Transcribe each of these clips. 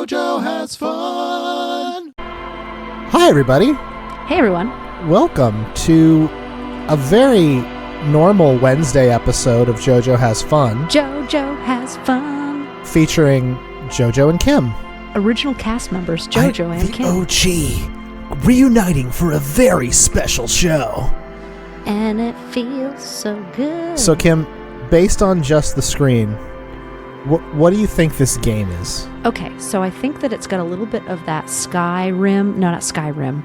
JoJo has fun. Hi, everybody. Hey, everyone. Welcome to a very normal Wednesday episode of JoJo Has Fun. JoJo has fun. Featuring JoJo and Kim. Original cast members, JoJo and Kim. OG, reuniting for a very special show. And it feels so good. So, Kim, based on just the screen, what do you think this game is? Okay, so I think that it's got a little bit of that Skyrim. No, not Skyrim.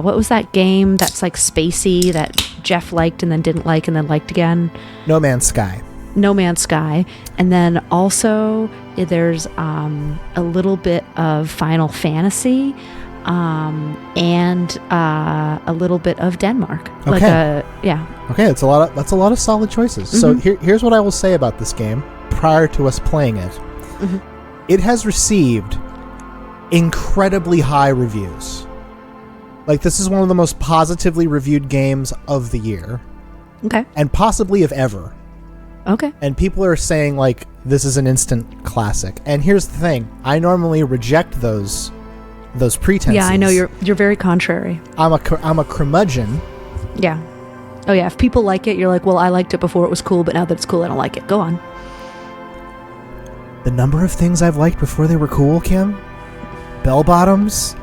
What was that game that's like spacey that Jeff liked and then didn't like and then liked again? No Man's Sky. No Man's Sky. And then also there's a little bit of Final Fantasy and a little bit of Denmark. Okay. Okay, that's a lot of solid choices. Mm-hmm. So here's what I will say about this game prior to us playing it. Mm-hmm. It has received incredibly high reviews. Like, this is one of the most positively reviewed games of the year. Okay. And possibly of ever. Okay. And people are saying, like, this is an instant classic. And here's the thing. I normally reject those pretenses. Yeah, I know you're very contrary. I'm a curmudgeon. Yeah. Oh yeah, if people like it, you're like, well, I liked it before it was cool, but now that it's cool, I don't like it. Go on. The number of things I've liked before they were cool, Kim. Bell bottoms,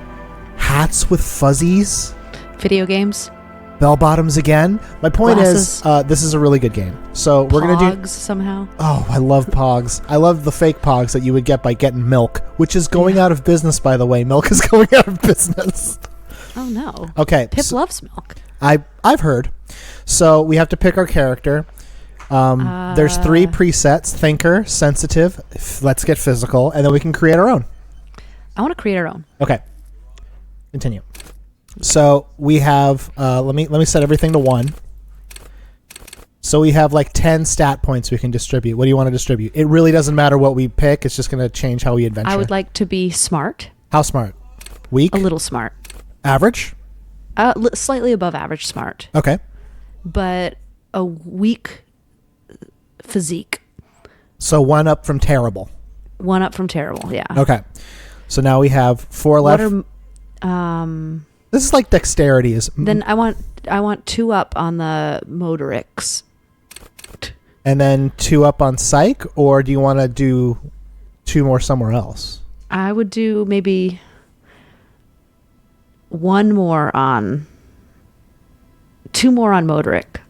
hats with fuzzies, Video games. bell bottoms again. My point Glasses. is, this is a really good game. So we're going to do... Pogs somehow. Oh, I love Pogs. I love the fake Pogs that you would get by getting Milk, which is going out of business, by the way. Milk is going out of business. Oh no. Okay. Pip loves milk. I've heard. So we have to pick our character. There's 3 presets: thinker, sensitive, let's get physical, and then we can create our own. I want to create our own. Okay. Continue. So we have let me set everything to 1. So we have like 10 stat points we can distribute. What do you want to distribute? It really doesn't matter what we pick. It's just going to change how we adventure. I would like to be smart. How smart? Weak? A little smart. Average? Slightly above average smart. Okay. But a weak physique. So 1 up from terrible. 1 up from terrible, yeah. Okay. So now we have 4 left. This is like dexterity. Then I want 2 up on the motorics. And then 2 up on psych, or do you want to do 2 more somewhere else? I would do maybe 2 more on motoric.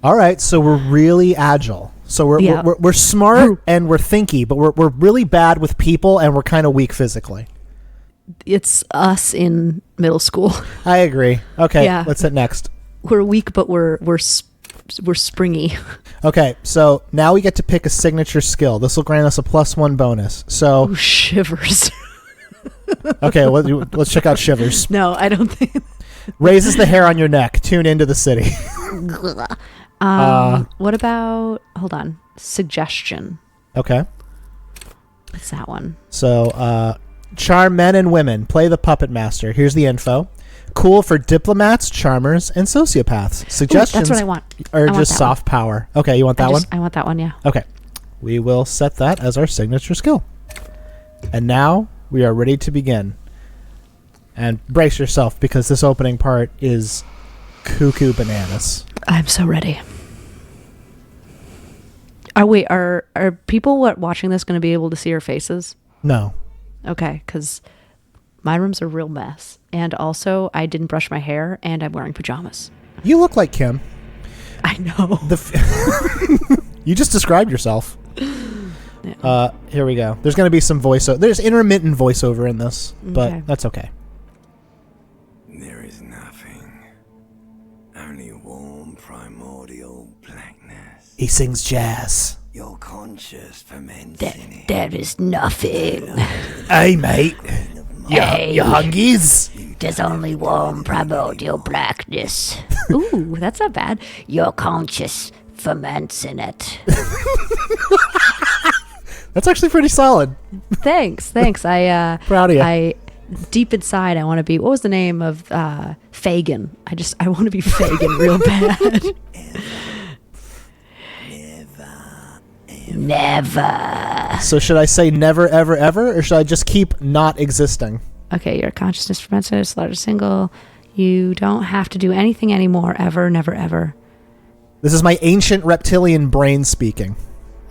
All right, so we're really agile. So we're smart and we're thinky, but we're really bad with people and we're kind of weak physically. It's us in middle school. I agree. Okay, Yeah. Let's hit next. We're weak, but we're springy. Okay, so now we get to pick a signature skill. This will grant us a +1 bonus. So Ooh, shivers. okay, let's check out shivers. No, I don't think. Raises the hair on your neck. Tune into the city. What about? Hold on. Suggestion. Okay. What's that one? So, charm men and women. Play the puppet master. Here's the info. Cool for diplomats, charmers, and sociopaths. Suggestions. Ooh, that's what I want. Or I want just that soft power. Okay, you want that one? I want that one. Yeah. Okay. We will set that as our signature skill. And now we are ready to begin. And brace yourself, because this opening part is cuckoo bananas. I'm so ready. Are people watching this going to be able to see our faces? No. Okay, because my room's a real mess. And also, I didn't brush my hair, and I'm wearing pajamas. You look like Kim. I know. You just described yourself. Yeah. Here we go. There's going to be some voiceover. There's intermittent voiceover in this, but that's okay. There is nothing. Only warm primordial blackness. He sings jazz. Your conscious ferments in it. There is nothing. Hey, mate. Hey. You hungies? There's only warm primordial blackness. Ooh, that's not bad. Your conscious ferments in it. That's actually pretty solid. Thanks. I Proud of you. I deep inside, I want to be. What was the name of Fagin? I want to be Fagin real bad. Never. So should I say never, ever, ever, or should I just keep not existing? Okay, your consciousness ferments a larger single. You don't have to do anything anymore, ever, never, ever. This is my ancient reptilian brain speaking.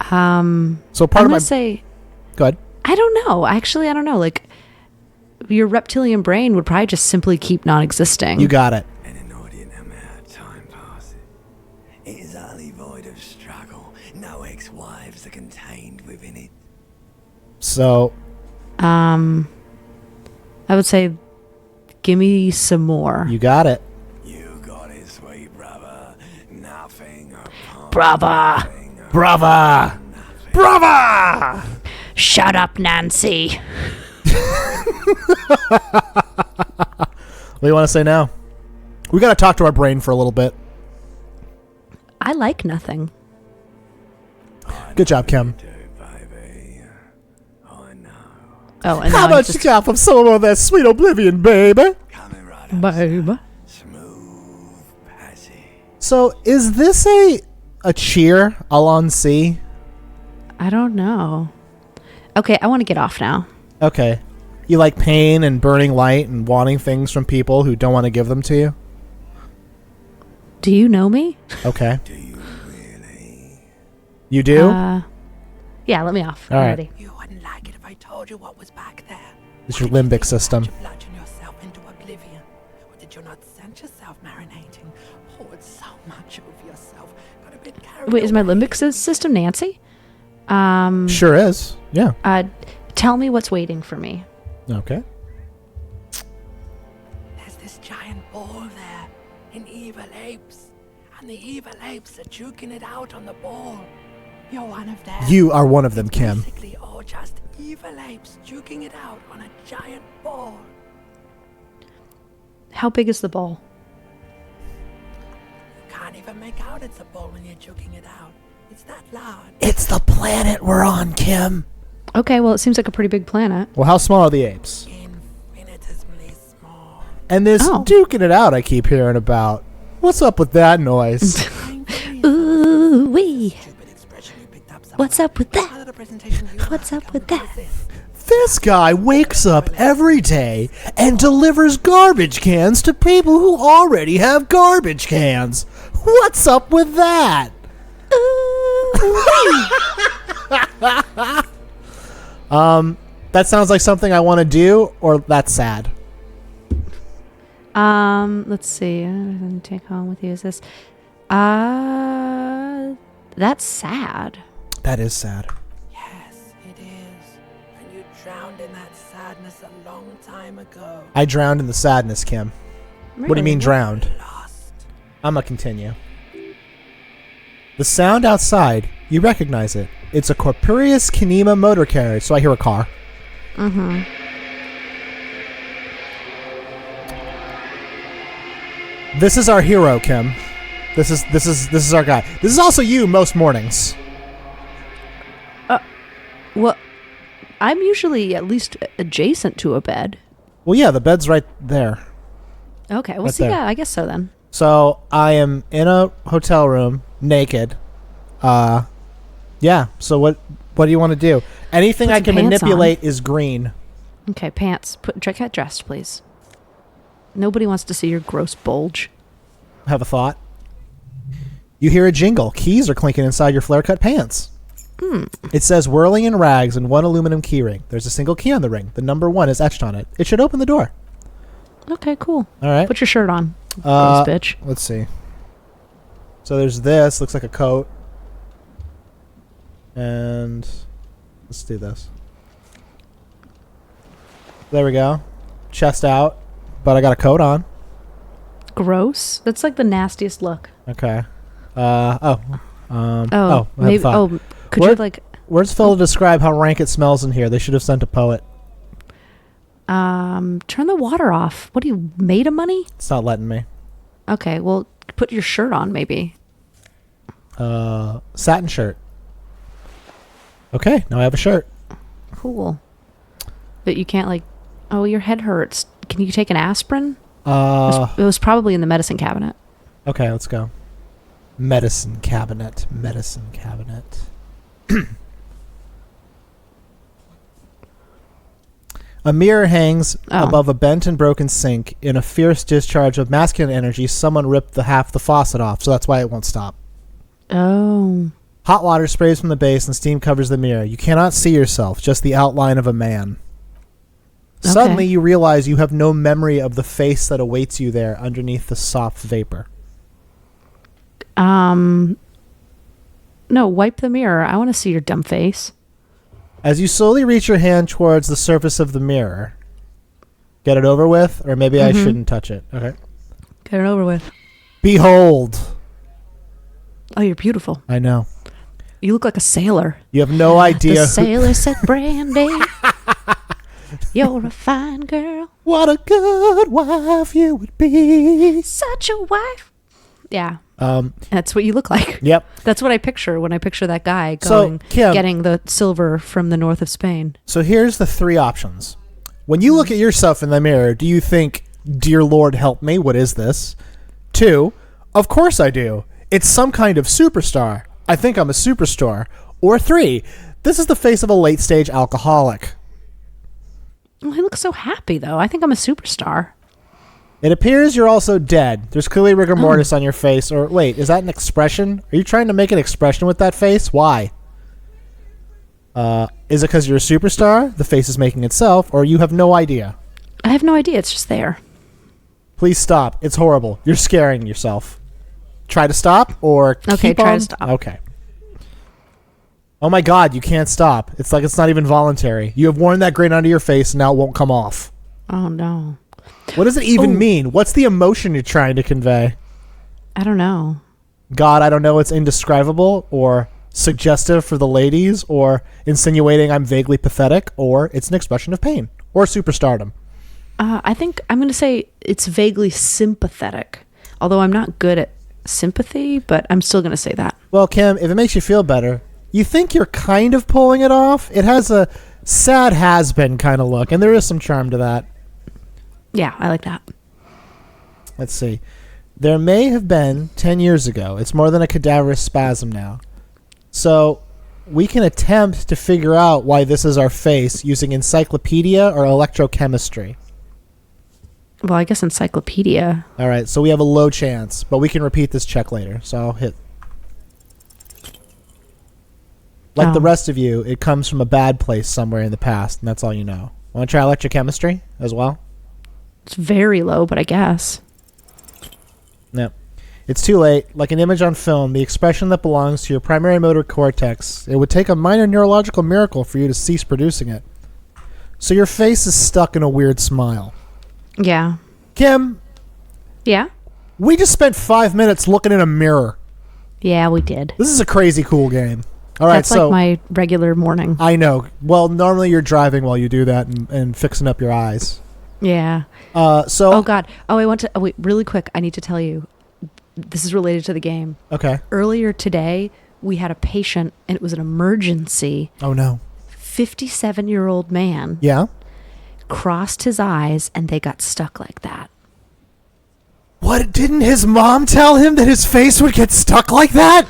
So part I'm of gonna my... say, Go ahead. I don't know. Actually, I don't know. Like, your reptilian brain would probably just simply keep non-existing. You got it. An inordinate amount of time passes. It is utterly void of struggle. No ex-wives are contained within it. So, I would say, give me some more. you got it. You got it, sweet brother. Nothing upon Brava. nothing upon Brava! nothing. Brava! Shut up, Nancy. What do you want to say now? We got to talk to our brain for a little bit. I like nothing. Good job, Kim. Do, baby. I know. Oh, and How now I much you got from some of that sweet oblivion, baby? Coming right up. Babe. Smooth passage. So, is this a cheer, Alon C? I don't know. Okay, I want to get off now. Okay. You like pain and burning light and wanting things from people who don't want to give them to you? Do you know me? Okay. Do you really? You do? Yeah, let me off. All I'm right. ready. You wouldn't like it if I told you what was back there. It's your limbic system. Did you bludgeon yourself into oblivion? Or did you not sense yourself marinating? Poured so much of yourself, got a bit carried Wait, is my away. limbic system Nancy? Sure is. Yeah. Tell me what's waiting for me. Okay. There's this giant ball there in evil apes. And the evil apes are juking it out on the ball. You're one of them. You are one of them, Kim. Basically all just evil apes juking it out on a giant ball. How big is the ball? You can't even make out it's a ball when you're juking it out. It's that large. It's the planet we're on, Kim. Okay, well, it seems like a pretty big planet. Well, how small are the apes? Infinitesimally small. And this Oh. duking it out I keep hearing about. What's up with that noise? Ooh wee. Stupid expression you picked up somewhere. What's up with Part that? of the presentation you What's had up with coming that? this. This guy wakes up every day and delivers garbage cans to people who already have garbage cans. What's up with that? That sounds like something I want to do, or that's sad. Let's see. Take home with you is this. That's sad. That is sad. Yes, it is. And you drowned in that sadness a long time ago. I drowned in the sadness, Kim. What do you mean drowned? Lost. I'm gonna continue. The sound outside, you recognize it. It's a Corpurius Kinema motor carriage, so I hear a car. Mm-hmm. This is our hero, Kim. This is our guy. This is also you most mornings. Well, I'm usually at least adjacent to a bed. Well, yeah, the bed's right there. Okay, well, Right see, there. yeah, I guess so then. So I am in a hotel room, naked. Yeah. So what do you want to do? Anything Put I some can pants manipulate is green. Okay, pants. Get dressed, please. Nobody wants to see your gross bulge. Have a thought. You hear a jingle. Keys are clinking inside your flare-cut pants. It says whirling in rags and one aluminum key ring. There's a single key on the ring. The number 1 is etched on it. It should open the door. Okay, cool. All right. Put your shirt on, gross bitch. Let's see. So there's this. Looks like a coat. And let's do this. There we go. Chest out. But I got a coat on. Gross. That's like the nastiest look. Okay. I have Oh, a maybe. thought. Oh, could Where- you like Words fail to describe how rank it smells in here. They should have sent a poet. turn the water off? What are you made of money? It's not letting me. Okay, well, put your shirt on maybe. Satin shirt. Okay, now I have a shirt. Cool. But you can't like. Oh, your head hurts. Can you take an aspirin? It was probably in the medicine cabinet. Okay, let's go. Medicine cabinet. Medicine cabinet. A mirror hangs above a bent and broken sink. In a fierce discharge of masculine energy, someone ripped half the faucet off, so that's why it won't stop. Oh. Hot water sprays from the base and steam covers the mirror. You cannot see yourself, just the outline of a man. Okay. Suddenly, you realize you have no memory of the face that awaits you there underneath the soft vapor. No, wipe the mirror. I want to see your dumb face. As you slowly reach your hand towards the surface of the mirror, get it over with, or maybe I shouldn't touch it. Okay. Get it over with. Behold. Oh, you're beautiful. I know. You look like a sailor. You have no idea. The sailor said, Brandy, you're a fine girl. What a good wife you would be. Such a wife. Yeah. Um, That's what you look like. Yep. That's what I picture when I picture that guy So, going, Kim- getting the silver from the north of Spain. So here's the three options. When you look at yourself in the mirror, do you think, "Dear Lord, help me, what is this?" 2, "Of course I do. It's some kind of superstar. I think I'm a superstar." Or 3, "This is the face of a late-stage alcoholic." Oh, he looks so happy, though. I think I'm a superstar. It appears you're also dead. There's clearly rigor mortis on your face. Or wait, is that an expression? Are you trying to make an expression with that face? Why? Is it because you're a superstar? The face is making itself, or you have no idea? I have no idea. It's just there. Please stop. It's horrible. You're scaring yourself. Try to stop, or Okay, keep try on? to stop. Okay. Oh my God, you can't stop. It's like it's not even voluntary. You have worn that grin under your face, and now it won't come off. Oh, no. What does it even mean? What's the emotion you're trying to convey? I don't know. God, I don't know. It's indescribable, or suggestive for the ladies, or insinuating I'm vaguely pathetic, or it's an expression of pain, or superstardom. I think I'm going to say it's vaguely sympathetic, although I'm not good at sympathy, but I'm still going to say that. Well, Kim, if it makes you feel better, you think you're kind of pulling it off? It has a sad has-been kind of look, and there is some charm to that. Yeah, I like that. Let's see. There may have been 10 years ago. It's more than a cadaverous spasm now. So we can attempt to figure out why this is our face using encyclopedia or electrochemistry. Well, I guess encyclopedia. All right, so we have a low chance, but we can repeat this check later. So I'll hit. Like the rest of you, it comes from a bad place somewhere in the past, and that's all you know. Want to try electrochemistry as well? It's very low, but I guess. No. It's too late. Like an image on film, the expression that belongs to your primary motor cortex, it would take a minor neurological miracle for you to cease producing it. So your face is stuck in a weird smile. Yeah. Kim, Yeah? we just spent 5 minutes looking in a mirror. Yeah, we did. This is a crazy cool game. All right, That's so like my regular morning. I know. Well, normally you're driving while you do that and fixing up your eyes. Yeah. So Oh, God. Oh, I want to... Oh, wait, really quick. I need to tell you. This is related to the game. Okay. Earlier today, we had a patient, and it was an emergency. Oh no. 57-year-old man Yeah. crossed his eyes, and they got stuck like that. What? Didn't his mom tell him that his face would get stuck like that?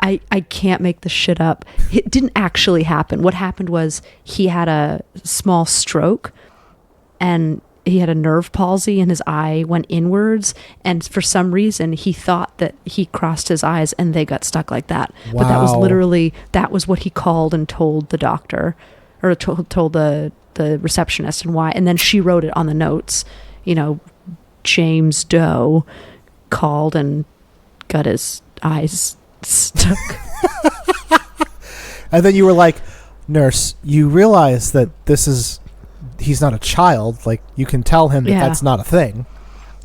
I can't make this shit up. It didn't actually happen. What happened was he had a small stroke, and he had a nerve palsy, and his eye went inwards, and for some reason he thought that he crossed his eyes and they got stuck like that. But that was Wow. literally, that was what he called and told the doctor, or told the receptionist, and why. And then she wrote it on the notes, you know, James Doe called and got his eyes stuck. And then you were like, "Nurse, you realize that he's not a child. Like, you can tell him that Yeah. that's not a thing."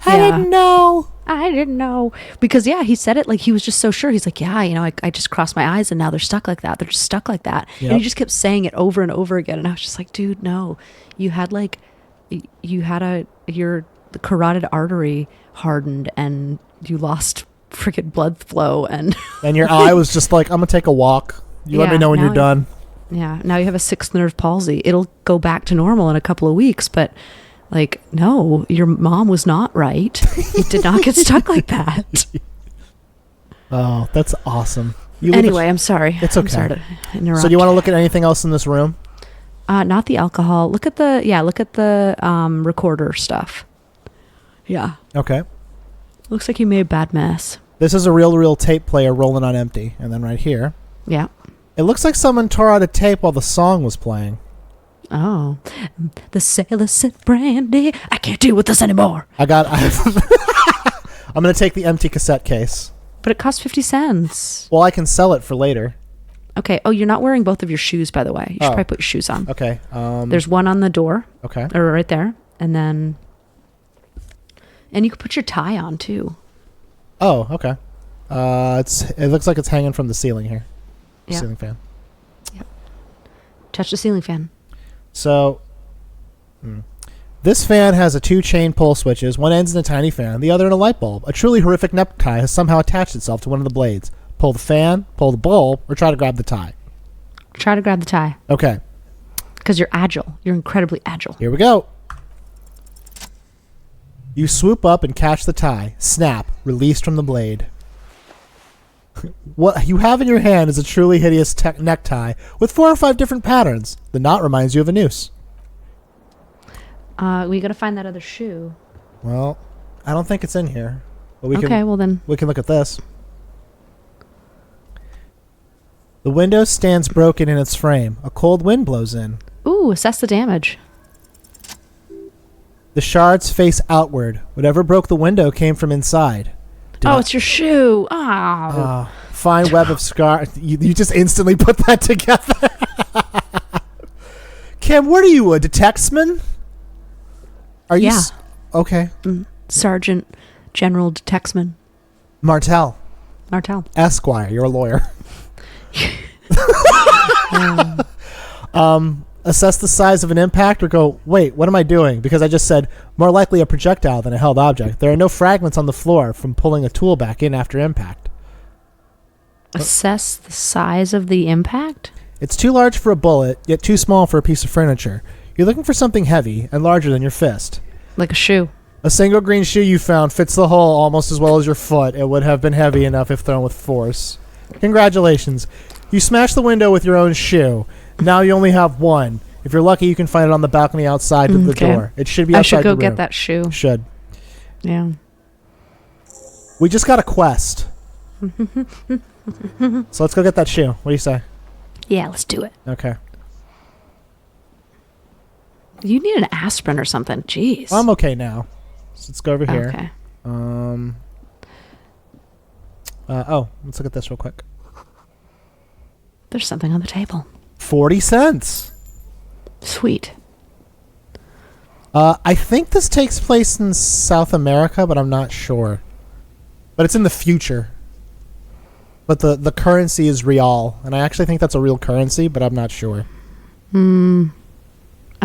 I didn't know. I didn't know. Because, yeah, he said it like he was just so sure. He's like, yeah, you know, I just crossed my eyes and now they're stuck like that. They're just stuck like that. Yep. And he just kept saying it over and over again. And I was just like, dude, no. You had your carotid artery hardened and you lost freaking blood flow. And And your eye was just like, "I'm gonna take a walk. You let me Yeah, know when now you're done." yeah, now you have a sixth nerve palsy. It'll go back to normal in a couple of weeks. But, like, no, your mom was not right. It did not get stuck like that. Oh, that's awesome. You leave Anyway, I'm sorry. It's I'm okay. sorry to interrupt. So do you want to look at anything else in this room? Not the alcohol. Look at the recorder stuff. Yeah. Okay. Looks like you made a bad mess. This is a reel-to-reel tape player rolling on empty. And then right here, Yeah. it looks like someone tore out a tape while the song was playing. Oh. The sailor said, Brandy, I can't deal with this anymore. I'm going to take the empty cassette case. But it cost 50 cents. Well, I can sell it for later. Okay. Oh, you're not wearing both of your shoes, by the way. You should Oh. probably put your shoes on. Okay. There's one on the door. Okay. Or right there. And you can put your tie on, too. Oh, okay. It looks like it's hanging from the ceiling here. Yeah. Ceiling fan. Touch the ceiling fan. So, this fan has 2 chain pull switches. One ends in a tiny fan, the other in a light bulb. A truly horrific necktie has somehow attached itself to one of the blades. Pull the fan, pull the bulb, or try to grab the tie. Try to grab the tie. Okay, Because you're agile. You're incredibly agile. here we go. You swoop up and catch the tie. Snap, released from the blade. What you have in your hand is a truly hideous necktie with 4 or 5 different patterns. The knot reminds you of a noose. We got to find that other shoe. Well, I don't think it's in here. But we Okay, can well then. we can look at this. The window stands broken in its frame. A cold wind blows in. Ooh, assess the damage. The shards face outward. Whatever broke the window came from inside. It's your shoe. Oh. Fine web of scar. You just instantly put that together. Kim, what are you, a detectiveman? Are you? Yeah. Okay. Sergeant General Detexman Martell, Martel. Esquire. You're a lawyer. Assess the size of an impact or go, wait, what am I doing? Because I just said more likely a projectile than a held object. There are no fragments on the floor from pulling a tool back in after impact. Assess the size of the impact? It's too large for a bullet, yet too small for a piece of furniture. You're looking for something heavy and larger than your fist. Like a shoe. A single green shoe you found fits the hole almost as well as your foot. It would have been heavy enough if thrown with force. Congratulations. You smashed the window with your own shoe. Now you only have one. If you're lucky, you can find it on the balcony outside of the Okay. door. It should be I outside should go your room. get that shoe. Should. Yeah. We just got a quest. So let's go get that shoe. What do you say? Yeah, let's do it. Okay. You need an aspirin or something. Jeez. Well, I'm okay now. So let's go over here. Okay. Let's look at this real quick. There's something on the table. 40 cents. Sweet. I think this takes place in South America, but I'm not sure. But it's in the future. But the currency is real, and I actually think that's a real currency, but I'm not sure. I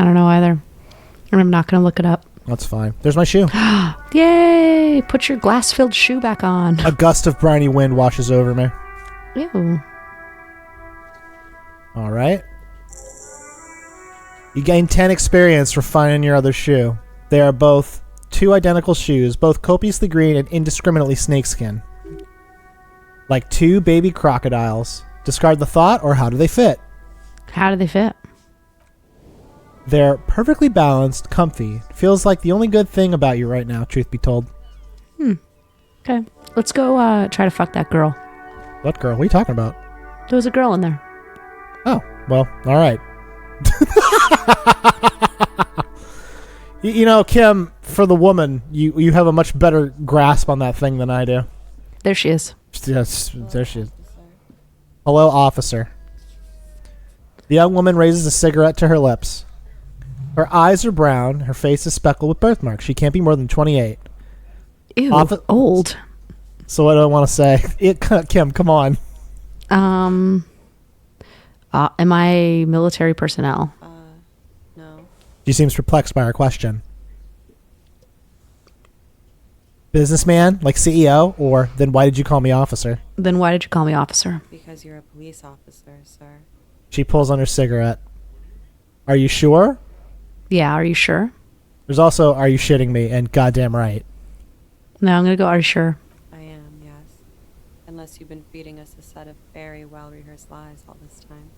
don't know either. And I'm not going to look it up. That's fine. There's my shoe. Yay! Put your glass-filled shoe back on. A gust of briny wind washes over me. Ew. All right. You gain 10 experience for finding your other shoe. They are both 2 identical shoes, both copiously green and indiscriminately snakeskin. Like 2 baby crocodiles. Discard the thought, or how do they fit? How do they fit? They're perfectly balanced, comfy. Feels like the only good thing about you right now, truth be told. Okay. Let's go try to fuck that girl. What girl? What are you talking about? There was a girl in there. Oh, well, all right. You know, Kim, for the woman, you have a much better grasp on that thing than I do. There she is. Yes, there she is. Hello, officer. The young woman raises a cigarette to her lips. Her eyes are brown. Her face is speckled with birthmarks. She can't be more than 28. Ew. Old. So what do I want to say? Kim, come on. Am I military personnel? No. She seems perplexed by our question. Businessman, like CEO, or then why did you call me officer? Then why did you call me officer? Because you're a police officer, sir. She pulls on her cigarette. Are you sure? Yeah, are you sure? There's also, are you shitting me? And goddamn right. No, I'm going to go, are you sure? I am, yes. Unless you've been feeding us a set of very well-rehearsed lies all this time.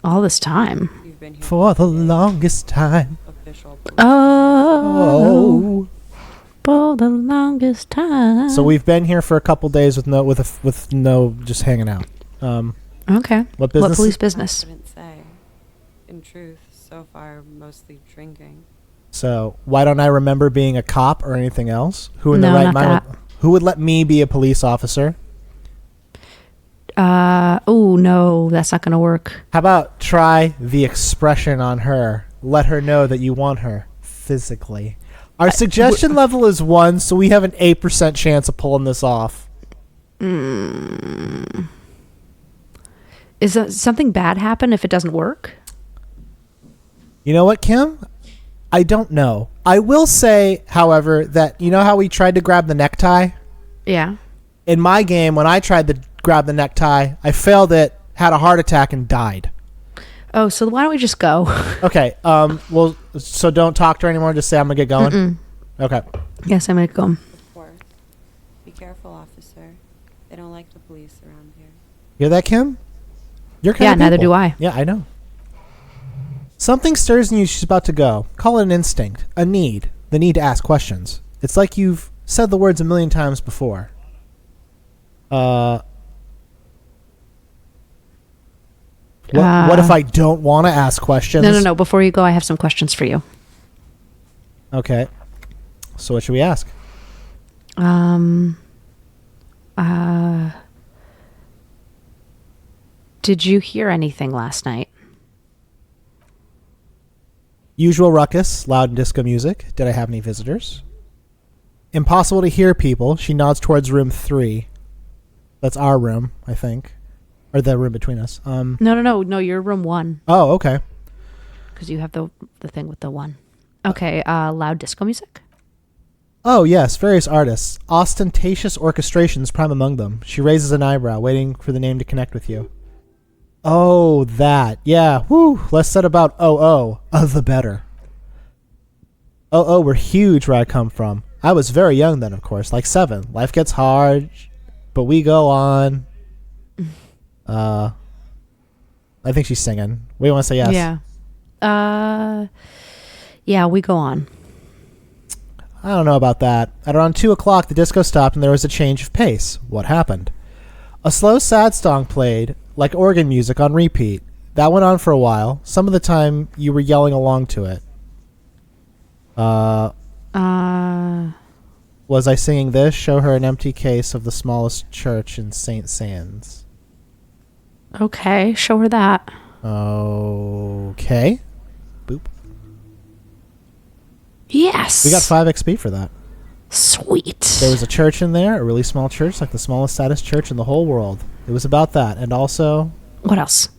All this time. You've been here For the 3 days. longest time. Official police Oh, for the longest time. So we've been here for a couple days with no just hanging out. Okay. What business? police I business? couldn't say. In truth, so far, mostly drinking. So why don't I remember being a cop or anything else? Who in No, the right not mind? that. Who would let me be a police officer? Oh, no, that's not going to work. How about try the expression on her? Let her know that you want her physically. Our suggestion level is 1, so we have an 8% chance of pulling this off. Is something bad happen if it doesn't work? You know what, Kim? I don't know. I will say, however, that you know how we tried to grab the necktie? Yeah. In my game, when I tried to grab the necktie, I failed it, had a heart attack, and died. Oh, so why don't we just go? Okay. Well, so don't talk to her anymore. Just say I'm gonna get going. Mm-mm. Okay. Yes, I'm going to go. Of course. Be careful, officer. They don't like the police around here. Hear that, Kim? You're kind Yeah, of neither people. do I. Yeah, I know. Something stirs in you. She's about to go. Call it an instinct, a need, the need to ask questions. It's like you've said the words a million times before. What if I don't want to ask questions? No. Before you go, I have some questions for you. Okay. So what should we ask? Did you hear anything last night? Usual ruckus, loud disco music. Did I have any visitors? Impossible to hear people. She nods towards room 3. That's our room, I think. Or the room between us. No, you're room 1. Oh, okay. Because you have the thing with the 1. Okay, loud disco music? Oh, yes, various artists. Ostentatious orchestrations prime among them. She raises an eyebrow, waiting for the name to connect with you. Oh, that. Yeah, whew. Less said about the better. Were huge where I come from. I was very young then, of course, like 7. Life gets hard, but we go on. I think she's singing. We want to say yes. Yeah. Yeah, we go on. I don't know about that. At around 2 o'clock, the disco stopped and there was a change of pace. What happened? A slow, sad song played, like organ music on repeat. That went on for a while. Some of the time, you were yelling along to it. Was I singing this? Show her an empty case of the smallest church in St. Sands. Okay, show her that. Okay. Boop. Yes. We got 5 XP for that. Sweet. There was a church in there, a really small church, like the smallest, saddest church in the whole world. It was about that. And also, What else?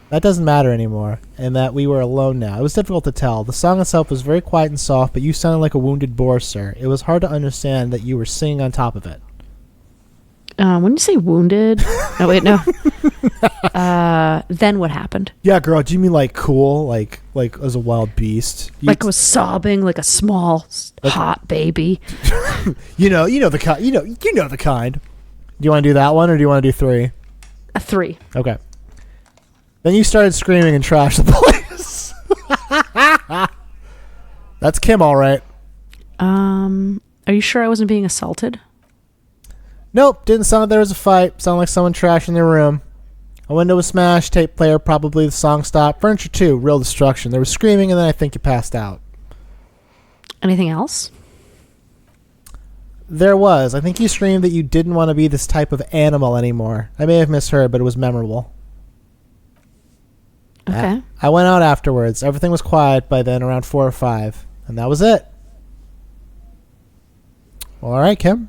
that doesn't matter anymore, and that we were alone now. It was difficult to tell. The song itself was very quiet and soft, but you sounded like a wounded boar, sir. It was hard to understand that you were singing on top of it. When you say wounded... Oh, wait, no. Then what happened? Yeah, girl, do you mean like cool, like as a wild beast? Like I was sobbing like a small, hot baby. You know the kind. You know the kind. Do you want to do that one, or do you want to do 3? A 3. Okay. Then you started screaming and trashed the place. That's Kim, all right. Are you sure I wasn't being assaulted? Nope, didn't sound like there was a fight. Sounded like someone trashing their room. A window was smashed, tape player, probably the song stopped. Furniture too, real destruction. There was screaming, and then I think you passed out. Anything else? There was. I think you screamed that you didn't want to be this type of animal anymore. I may have misheard, but it was memorable. Okay. I went out afterwards. Everything was quiet by then, around 4 or 5. And that was it. Well, all right, Kim.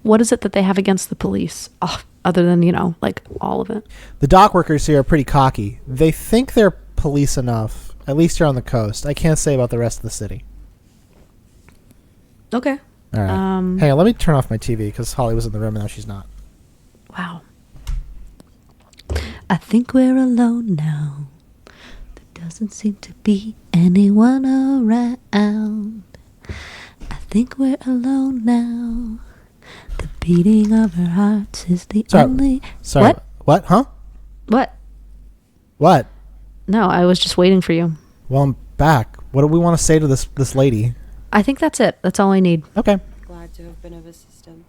What is it that they have against the police? Oh, other than, like all of it. The dock workers here are pretty cocky. They think they're police enough, at least here on the coast. I can't say about the rest of the city. Okay. All right. Hang on, let me turn off my TV because Holly was in the room and now she's not. Wow. I think we're alone now. There doesn't seem to be anyone around. I think we're alone now. The beating of our hearts is the only. Sorry. What? What? Huh? What? What? No, I was just waiting for you. Well, I'm back. What do we want to say to this lady? I think that's it. That's all I need. Okay. Glad to have been of assistance.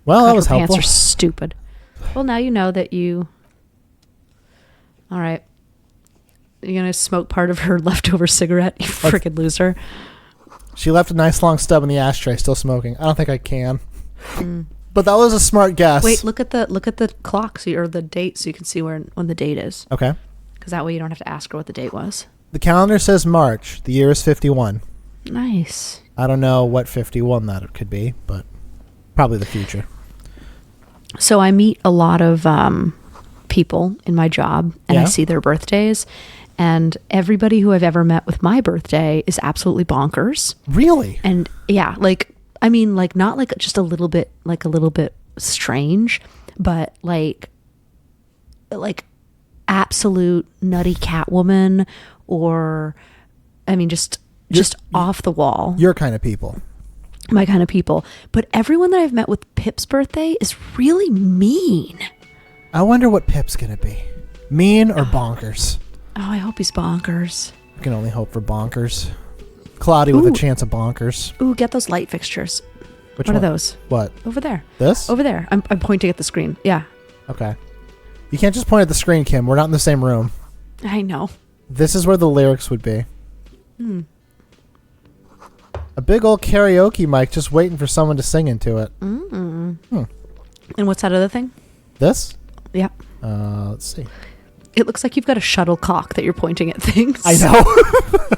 Well, God, that was your helpful. pants are stupid. Well, now you know that you. All right. You're gonna smoke part of her leftover cigarette, you freaking loser. She left a nice long stub in the ashtray, still smoking. I don't think I can. Mm. But that was a smart guess. Wait, look at the clock, or the date, so you can see when the date is. Okay. Because that way you don't have to ask her what the date was. The calendar says March. The year is 51. Nice. I don't know what 51 that could be, but probably the future. So I meet a lot of people in my job, and I Yeah. see their birthdays. And everybody who I've ever met with my birthday is absolutely bonkers. Really? And yeah, like, I mean, like, not like just a little bit strange, but like absolute nutty Catwoman, or, I mean, just off the wall. Your kind of people. My kind of people. But everyone that I've met with Pip's birthday is really mean. I wonder what Pip's going to be. Mean or bonkers? Oh, I hope he's bonkers. I can only hope for bonkers. Cloudy with a Ooh. chance of bonkers. Ooh, get those light fixtures. Which What one? are those? What? Over there. This? Over there. I'm pointing at the screen. Yeah. Okay. You can't just point at the screen, Kim. We're not in the same room. I know. This is where the lyrics would be. Hmm. A big old karaoke mic just waiting for someone to sing into it. Mm. Hmm. And what's that other thing? This? Yeah. Let's see. It looks like you've got a shuttlecock that you're pointing at things. I know.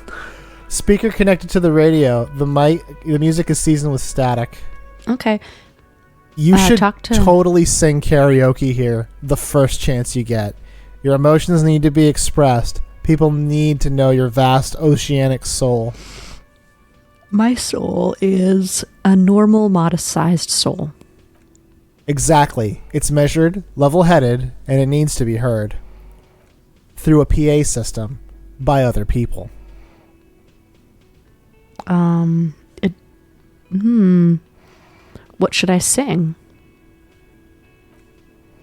Speaker connected to the radio. The music is seasoned with static. Okay. You should talk to- totally sing karaoke here the first chance you get. Your emotions need to be expressed. People need to know your vast oceanic soul. My soul is a normal, modest-sized soul. Exactly. It's measured, level-headed, and it needs to be heard. Through a PA system. By other people. What should I sing?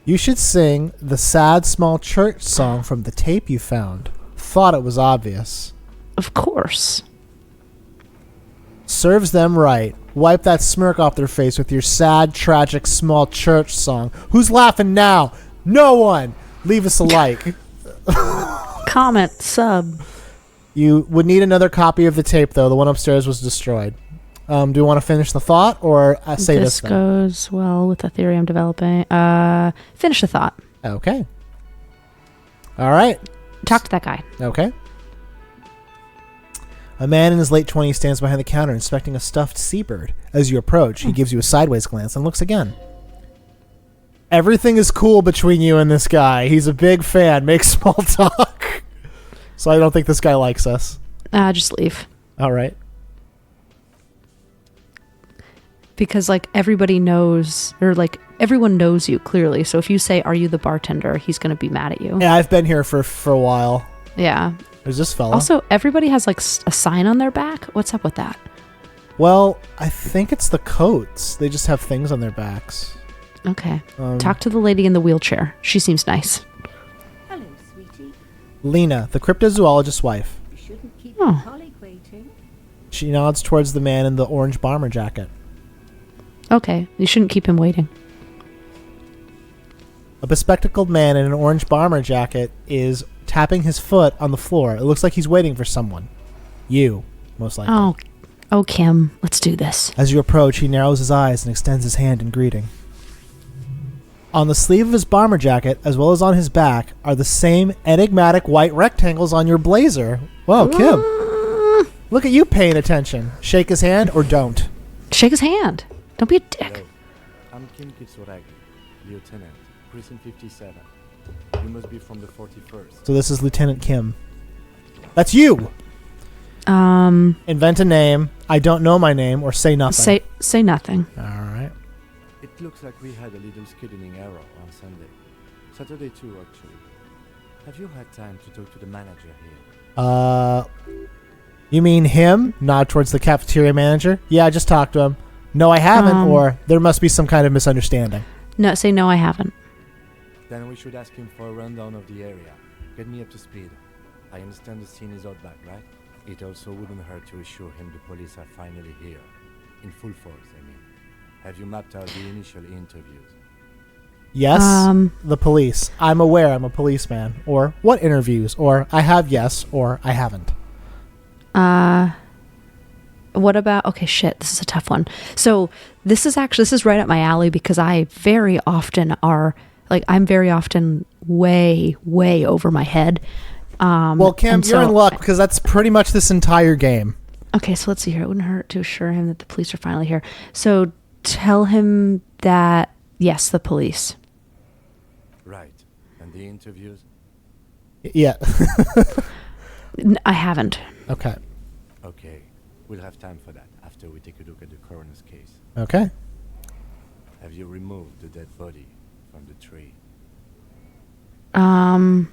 You should sing the sad small church song from the tape you found. Thought it was obvious. Of course. Serves them right. Wipe that smirk off their face with your sad, tragic small church song. Who's laughing now? No one! Leave us a like. Comment, sub. You would need another copy of the tape, though. The one upstairs was destroyed. Do you want to finish the thought, or say this thing? Goes well with the theory I'm developing. Finish the thought. Okay. All right. Talk to that guy. Okay. A man in his late 20s stands behind the counter inspecting a stuffed seabird. As you approach, he gives you a sideways glance and looks again. Everything is cool between you and this guy. He's a big fan. Make small talk. So I don't think this guy likes us. Just leave. All right. Because, like, everybody knows, or, like, everyone knows you, clearly. So if you say, "Are you the bartender?" he's going to be mad at you. Yeah, I've been here for a while. Yeah. There's this fella. Also, everybody has, like, a sign on their back. What's up with that? Well, I think it's the coats. They just have things on their backs. Okay. Talk to the lady in the wheelchair. She seems nice. Hello, sweetie. Lena, the cryptozoologist's wife. You shouldn't keep Oh. your colleague waiting. She nods towards the man in the orange bomber jacket. Okay. You shouldn't keep him waiting. A bespectacled man in an orange bomber jacket is tapping his foot on the floor. It looks like he's waiting for someone. You, most likely. Oh, Kim. Let's do this. As you approach, he narrows his eyes and extends his hand in greeting. On the sleeve of his bomber jacket, as well as on his back, are the same enigmatic white rectangles on your blazer. Whoa, Kim. Look at you paying attention. Shake his hand or don't. Shake his hand. Don't be a dick. Hello. I'm Kim Kitsuragi, Lieutenant, Precinct 57. You must be from the 41st. So this is Lieutenant Kim. That's you! Invent a name. I don't know my name, or say nothing. Say nothing. All right. It looks like we had a little scheduling error on Sunday. Saturday too, actually. Have you had time to talk to the manager here? You mean him? Nod towards the cafeteria manager. Yeah, I just talked to him. No, I haven't, or there must be some kind of misunderstanding. No, say no, I haven't. Then we should ask him for a rundown of the area. Get me up to speed. I understand the scene is out back, right? It also wouldn't hurt to assure him the police are finally here. In full force, I mean. Have you mapped out the initial interviews? Yes, the police. I'm aware I'm a policeman. Or what interviews? Or I have yes, or I haven't. What about, okay, shit, this is a tough one. So this is right up my alley because I'm very often way, way over my head. Well, Kim, you're in luck because that's pretty much this entire game. Okay, so let's see here. It wouldn't hurt to assure him that the police are finally here. So tell him that, yes, the police. Right. And the interviews? Yeah. I haven't. Okay. Okay. We'll have time for that after we take a look at the coroner's case. Okay. Have you removed the dead body from the tree? I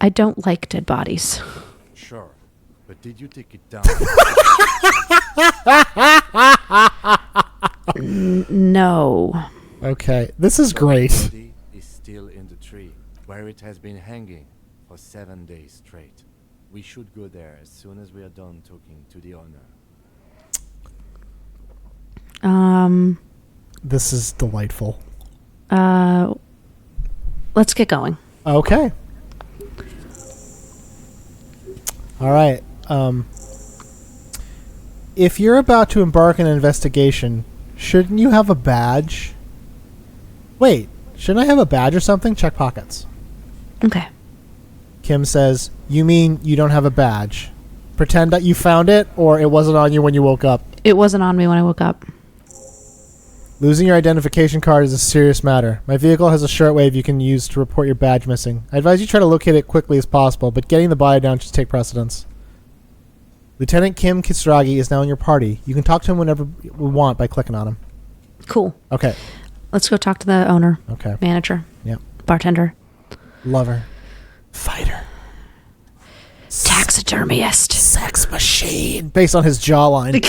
don't like dead bodies. Sure. But did you take it down? No. Okay. This is great. The body is still in the tree, where it has been hanging for 7 days straight. We should go there as soon as we are done talking to the owner. This is delightful. Let's get going. Okay. All right. If you're about to embark on an investigation, shouldn't you have a badge? Wait, shouldn't I have a badge or something? Check pockets. Okay. Kim says, you mean you don't have a badge? Pretend that you found it, or it wasn't on you when you woke up? It wasn't on me when I woke up. Losing your identification card is a serious matter. My vehicle has a shortwave you can use to report your badge missing. I advise you try to locate it quickly as possible, but getting the body down should take precedence. Lieutenant Kim Kisaragi is now in your party. You can talk to him whenever you want by clicking on him. Cool. Okay. Let's go talk to the owner. Okay. Manager. Yep. Bartender. Lover. Fighter. Taxidermist. Sex machine. Based on his jawline.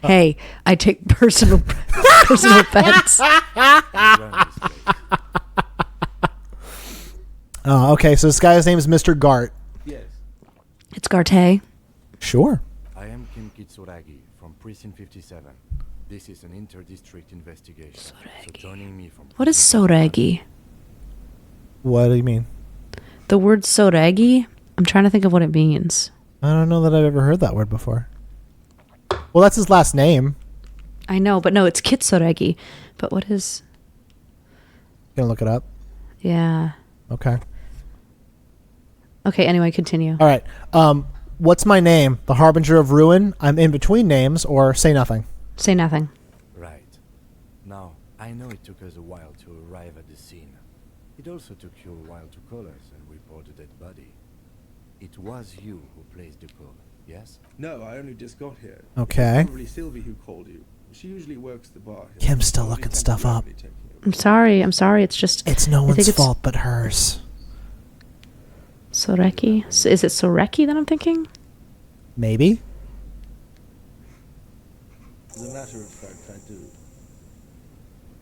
Hey, I take personal offense. Okay, so this guy's name is Mr. Gart. Yes. It's Garte. Sure. I am Kim Kitsuragi from Precinct 57. This is an inter-district investigation. So joining me from What is Soregi? What do you mean? The word Soregi? I'm trying to think of what it means. I don't know that I've ever heard that word before. Well, that's his last name. I know, but no, it's Kitsoregi. But what is... Gonna look it up? Yeah. Okay. Okay, anyway, continue. All right. What's my name? The Harbinger of Ruin? I'm in between names, or say nothing. Say nothing. Right. Now, I know it took us a while to arrive at the scene. It also took you a while to call us and report a dead body. It was you who placed the call, yes? No, I only just got here. Okay. Probably Sylvie who called you. She usually works the bar here. Kim's still Probably looking stuff up. temporarily taking over. I'm sorry. It's just... It's no I one's think it's fault but hers. Soreki? Is it Soreki that I'm thinking? Maybe? As a matter of fact, I do.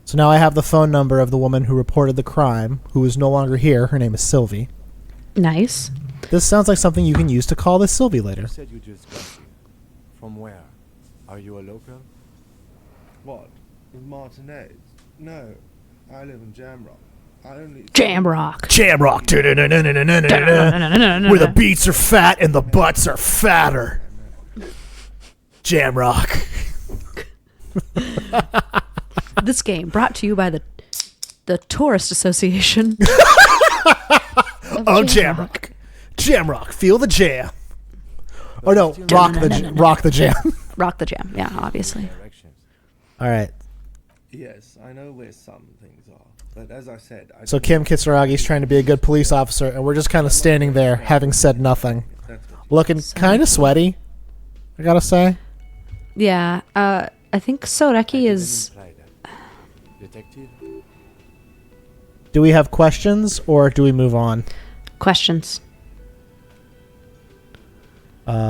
So now I have the phone number of the woman who reported the crime, who is no longer here. Her name is Sylvie. Nice. This sounds like something you can use to call this Sylvie later. You said you just got here. From where? Are you a local? What? With Martinez? No, I live in Jamrock. I only... Jamrock. Jamrock. Where the beats are fat and the butts are fatter. Jamrock. This game brought to you by the Tourist Association. Oh, Jamrock. Jamrock. Feel the jam. Or no, rock the jam. Rock the jam. Yeah, obviously. Directions. All right. Yes, I know where some things are. But as I said... So Kim Kitsuragi's trying to be a good police officer, and we're just kind of standing there, having said nothing. Looking kind of sweaty, I gotta say. Yeah, I think Soreki is... Imply that. Detective? Do we have questions, or do we move on? Questions.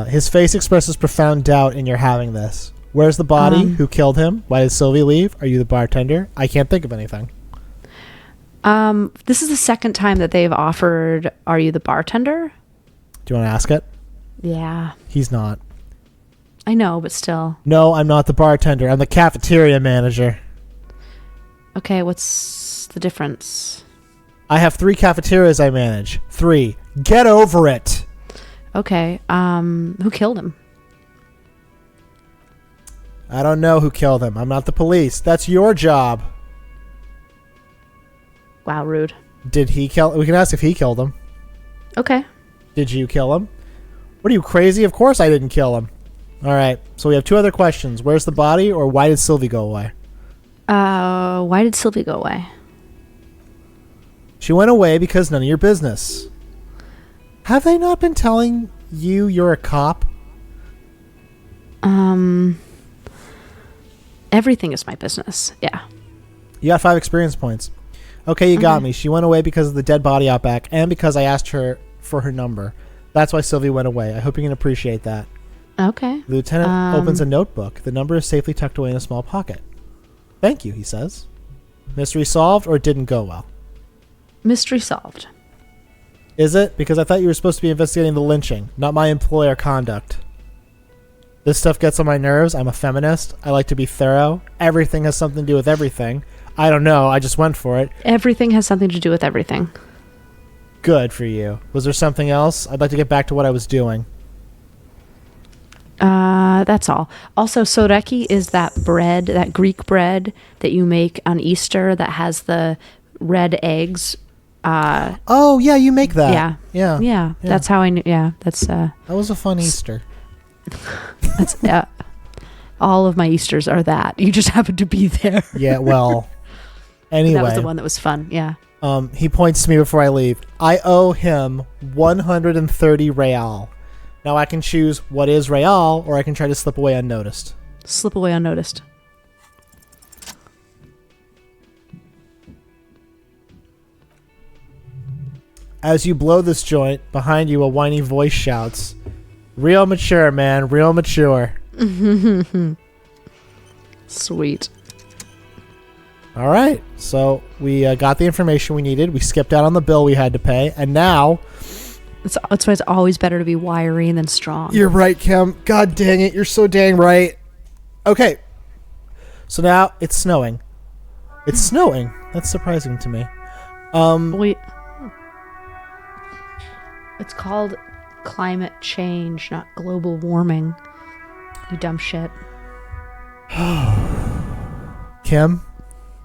His face expresses profound doubt in your having this. Where's the body? Who killed him? Why did Sylvie leave? Are you the bartender? I can't think of anything. This is the second time that they've offered, are you the bartender? Do you want to ask it? Yeah. He's not. I know, but still. No, I'm not the bartender. I'm the cafeteria manager. Okay, what's the difference? I have 3 cafeterias I manage. 3. Get over it. Okay, who killed him? I don't know who killed him. I'm not the police. That's your job. Wow, rude. Did he kill... We can ask if he killed him. Okay. Did you kill him? What are you, crazy? Of course I didn't kill him. All right, so we have 2 other questions. Where's the body, or why did Sylvie go away? Why did Sylvie go away? She went away because none of your business. Have they not been telling you you're a cop? Everything is my business. Yeah. You got 5 experience points. Okay, you got me. She went away because of the dead body out back and because I asked her for her number. That's why Sylvie went away. I hope you can appreciate that. Okay. The lieutenant opens a notebook. The number is safely tucked away in a small pocket. Thank you, he says. Mystery solved, or it didn't go well? Mystery solved. Is it? Because I thought you were supposed to be investigating the lynching, not my employer conduct. This stuff gets on my nerves. I'm a feminist. I like to be thorough. Everything has something to do with everything. I don't know. I just went for it. Everything has something to do with everything. Good for you. Was there something else? I'd like to get back to what I was doing. That's all. Also, soreki is that bread, that Greek bread that you make on Easter that has the red eggs. Oh, yeah, you make that. Yeah. Yeah. Yeah. That's how I knew. Yeah. That's, that was a fun Easter. that's, all of my Easters are that. You just happen to be there. Yeah, well, anyway. That was the one that was fun. Yeah. He points to me before I leave. I owe him 130 real. Now I can choose what is real, or I can try to slip away unnoticed. Slip away unnoticed. As you blow this joint, behind you a whiny voice shouts, "Real mature, man, real mature." Sweet. All right, so we got the information we needed. We skipped out on the bill we had to pay, and now... That's why it's always better to be wiry than strong. You're right, Kim. God dang it, you're so dang right. Okay, so now it's snowing. It's snowing. That's surprising to me. Wait. It's called climate change, not global warming. You dumb shit. Kim,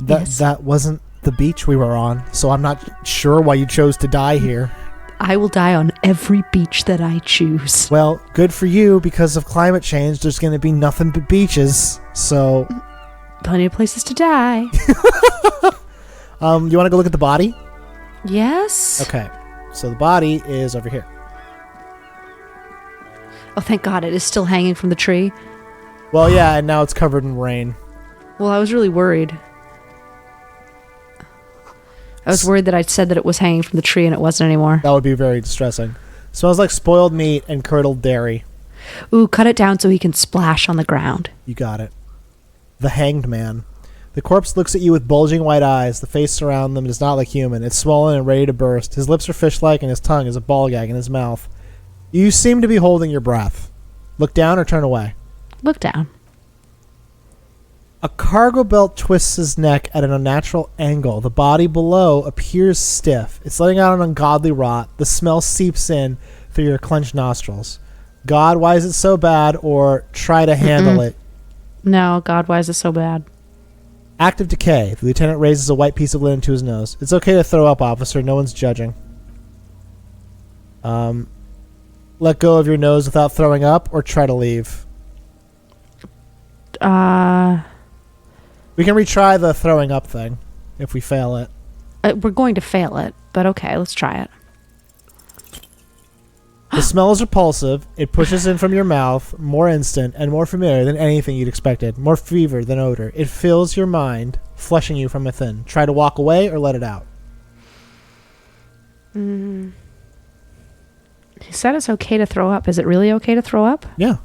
Yes? that wasn't the beach we were on, so I'm not sure why you chose to die here. I will die on every beach that I choose. Well, good for you. Because of climate change, there's going to be nothing but beaches. So, Plenty of places to die. you want to go look at the body? Yes? Okay. So the body is over here. Oh, thank God, it is still hanging from the tree. Well, yeah, and now it's covered in rain. Well, I was really worried. I was worried that I'd said that it was hanging from the tree and it wasn't anymore. That would be very distressing. Smells like spoiled meat and curdled dairy. Ooh, cut it down so he can splash on the ground. You got it. The hanged man. The corpse looks at you with bulging white eyes. The face around them does not look human. It's swollen and ready to burst. His lips are fish-like and his tongue is a ball gag in his mouth. You seem to be holding your breath. Look down or turn away. Look down. A cargo belt twists his neck at an unnatural angle. The body below appears stiff. It's letting out an ungodly rot. The smell seeps in through your clenched nostrils. God, why is it so bad? Or try to handle it. No, God, why is it so bad? Active decay. The lieutenant raises a white piece of linen to his nose. It's okay to throw up, officer. No one's judging. Let go of your nose without throwing up, or try to leave. We can retry the throwing up thing if we fail it. We're going to fail it, but okay, let's try it. The smell is repulsive. It pushes in from your mouth, more instant and more familiar than anything you'd expected. More fever than odor. It fills your mind, flushing you from within. Try to walk away or let it out. He said it's okay to throw up. Is it really okay to throw up? Yeah.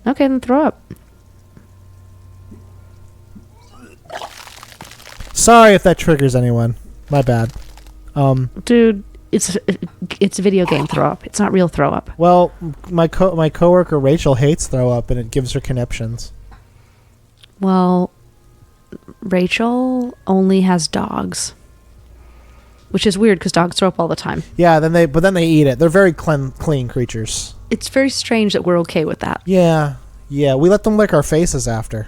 Okay, then throw up. Sorry if that triggers anyone. My bad. Dude, it's video game throw up. It's not real throw up. Well, my coworker Rachel hates throw up, and it gives her conniptions. Well, Rachel only has dogs, which is weird because dogs throw up all the time. Yeah, then they eat it. They're very clean creatures. It's very strange that we're okay with that. Yeah. We let them lick our faces after.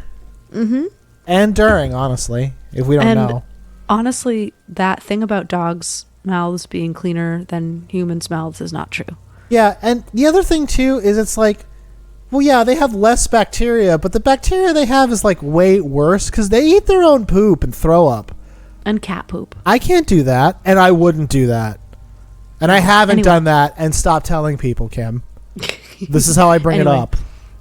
Mm-hmm. And during, honestly, if we don't know. Honestly, that thing about dogs' mouths being cleaner than humans' mouths is not true. Yeah, and the other thing too is it's like, well, yeah, they have less bacteria, but the bacteria they have is like way worse because they eat their own poop and throw up. And cat poop. I can't do that, and I wouldn't do that. And I haven't done that, and stop telling people, Kim. This is how I bring it up.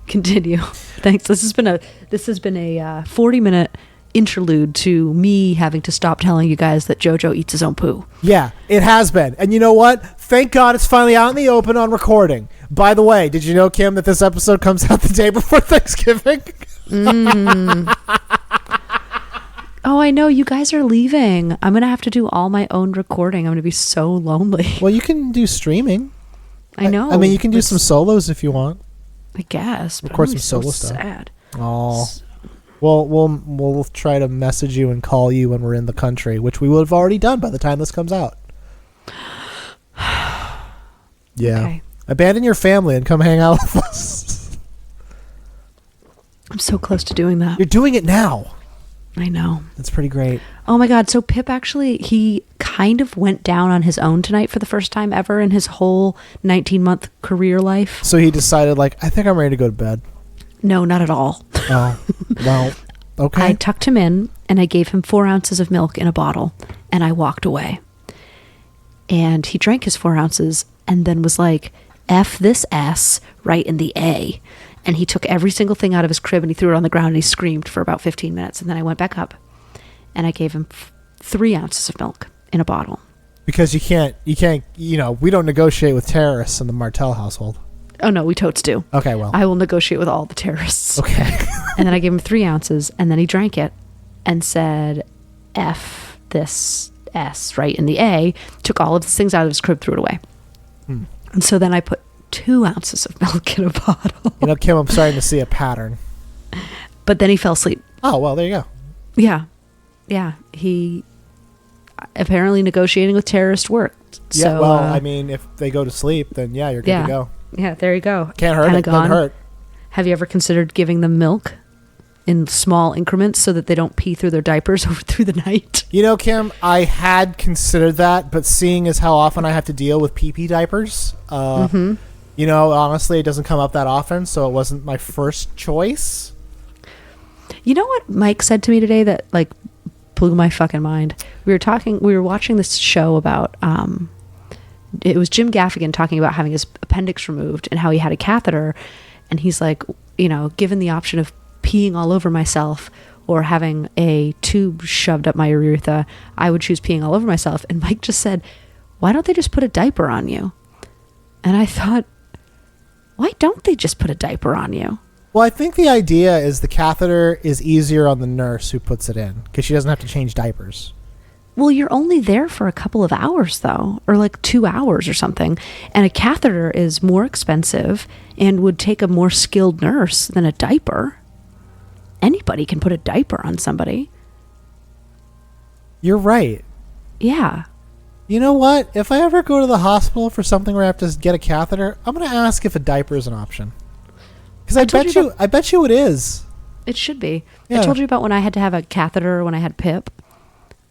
Continue. Thanks. This has been a 40-minute interlude to me having to stop telling you guys that JoJo eats his own poo. Yeah, it has been. And you know what? Thank God it's finally out in the open on recording. By the way, did you know, Kim, that this episode comes out the day before Thanksgiving? Oh, I know. You guys are leaving. I'm going to have to do all my own recording. I'm going to be so lonely. Well, you can do streaming. I know. I mean, you can do some solos if you want. I guess. But Record I'm some solo so stuff. Sad. Oh. Well, we'll try to message you and call you when we're in the country, which we will have already done by the time this comes out. Yeah. Okay. Abandon your family and come hang out with us. I'm so close to doing that. You're doing it now. I know. That's pretty great. Oh my God. So Pip actually, he kind of went down on his own tonight for the first time ever in his whole 19-month career life. So he decided, like, I think I'm ready to go to bed. No, not at all. Oh, well, okay. I tucked him in and I gave him 4 ounces of milk in a bottle and I walked away. And he drank his 4 ounces and then was like, F this S right in the A. And he took every single thing out of his crib and he threw it on the ground and he screamed for about 15 minutes. And then I went back up and I gave him 3 ounces of milk in a bottle. Because you can't, we don't negotiate with terrorists in the Martell household. Oh, no, we totes do. Okay, well. I will negotiate with all the terrorists. Okay. And then I gave him 3 ounces and then he drank it and said, F this S right in the A, took all of the things out of his crib, threw it away. And so then I put 2 ounces of milk in a bottle. You know, Kim, I'm starting to see a pattern. But then he fell asleep. Oh, well, there you go. Yeah. Yeah. He apparently negotiating with terrorists worked. Yeah, so, well, I mean, if they go to sleep, then yeah, you're good to go. Yeah, there you go. Can't hurt it. Doesn't hurt. Have you ever considered giving them milk in small increments so that they don't pee through their diapers over through the night? You know, Kim, I had considered that, but seeing as how often I have to deal with pee-pee diapers, you know, honestly, it doesn't come up that often, so it wasn't my first choice. You know what Mike said to me today that, like, blew my fucking mind? We were watching this show about, it was Jim Gaffigan talking about having his appendix removed and how he had a catheter. And he's like, you know, given the option of peeing all over myself or having a tube shoved up my urethra, I would choose peeing all over myself. And Mike just said, why don't they just put a diaper on you? And I thought, why don't they just put a diaper on you? Well, I think the idea is the catheter is easier on the nurse who puts it in because she doesn't have to change diapers. Well, you're only there for a couple of hours, though, or like 2 hours or something. And a catheter is more expensive and would take a more skilled nurse than a diaper. Anybody can put a diaper on somebody. You're right. Yeah. You know what? If I ever go to the hospital for something where I have to get a catheter, I'm going to ask if a diaper is an option. Because I bet you it is. It should be. Yeah. I told you about when I had to have a catheter when I had PIP.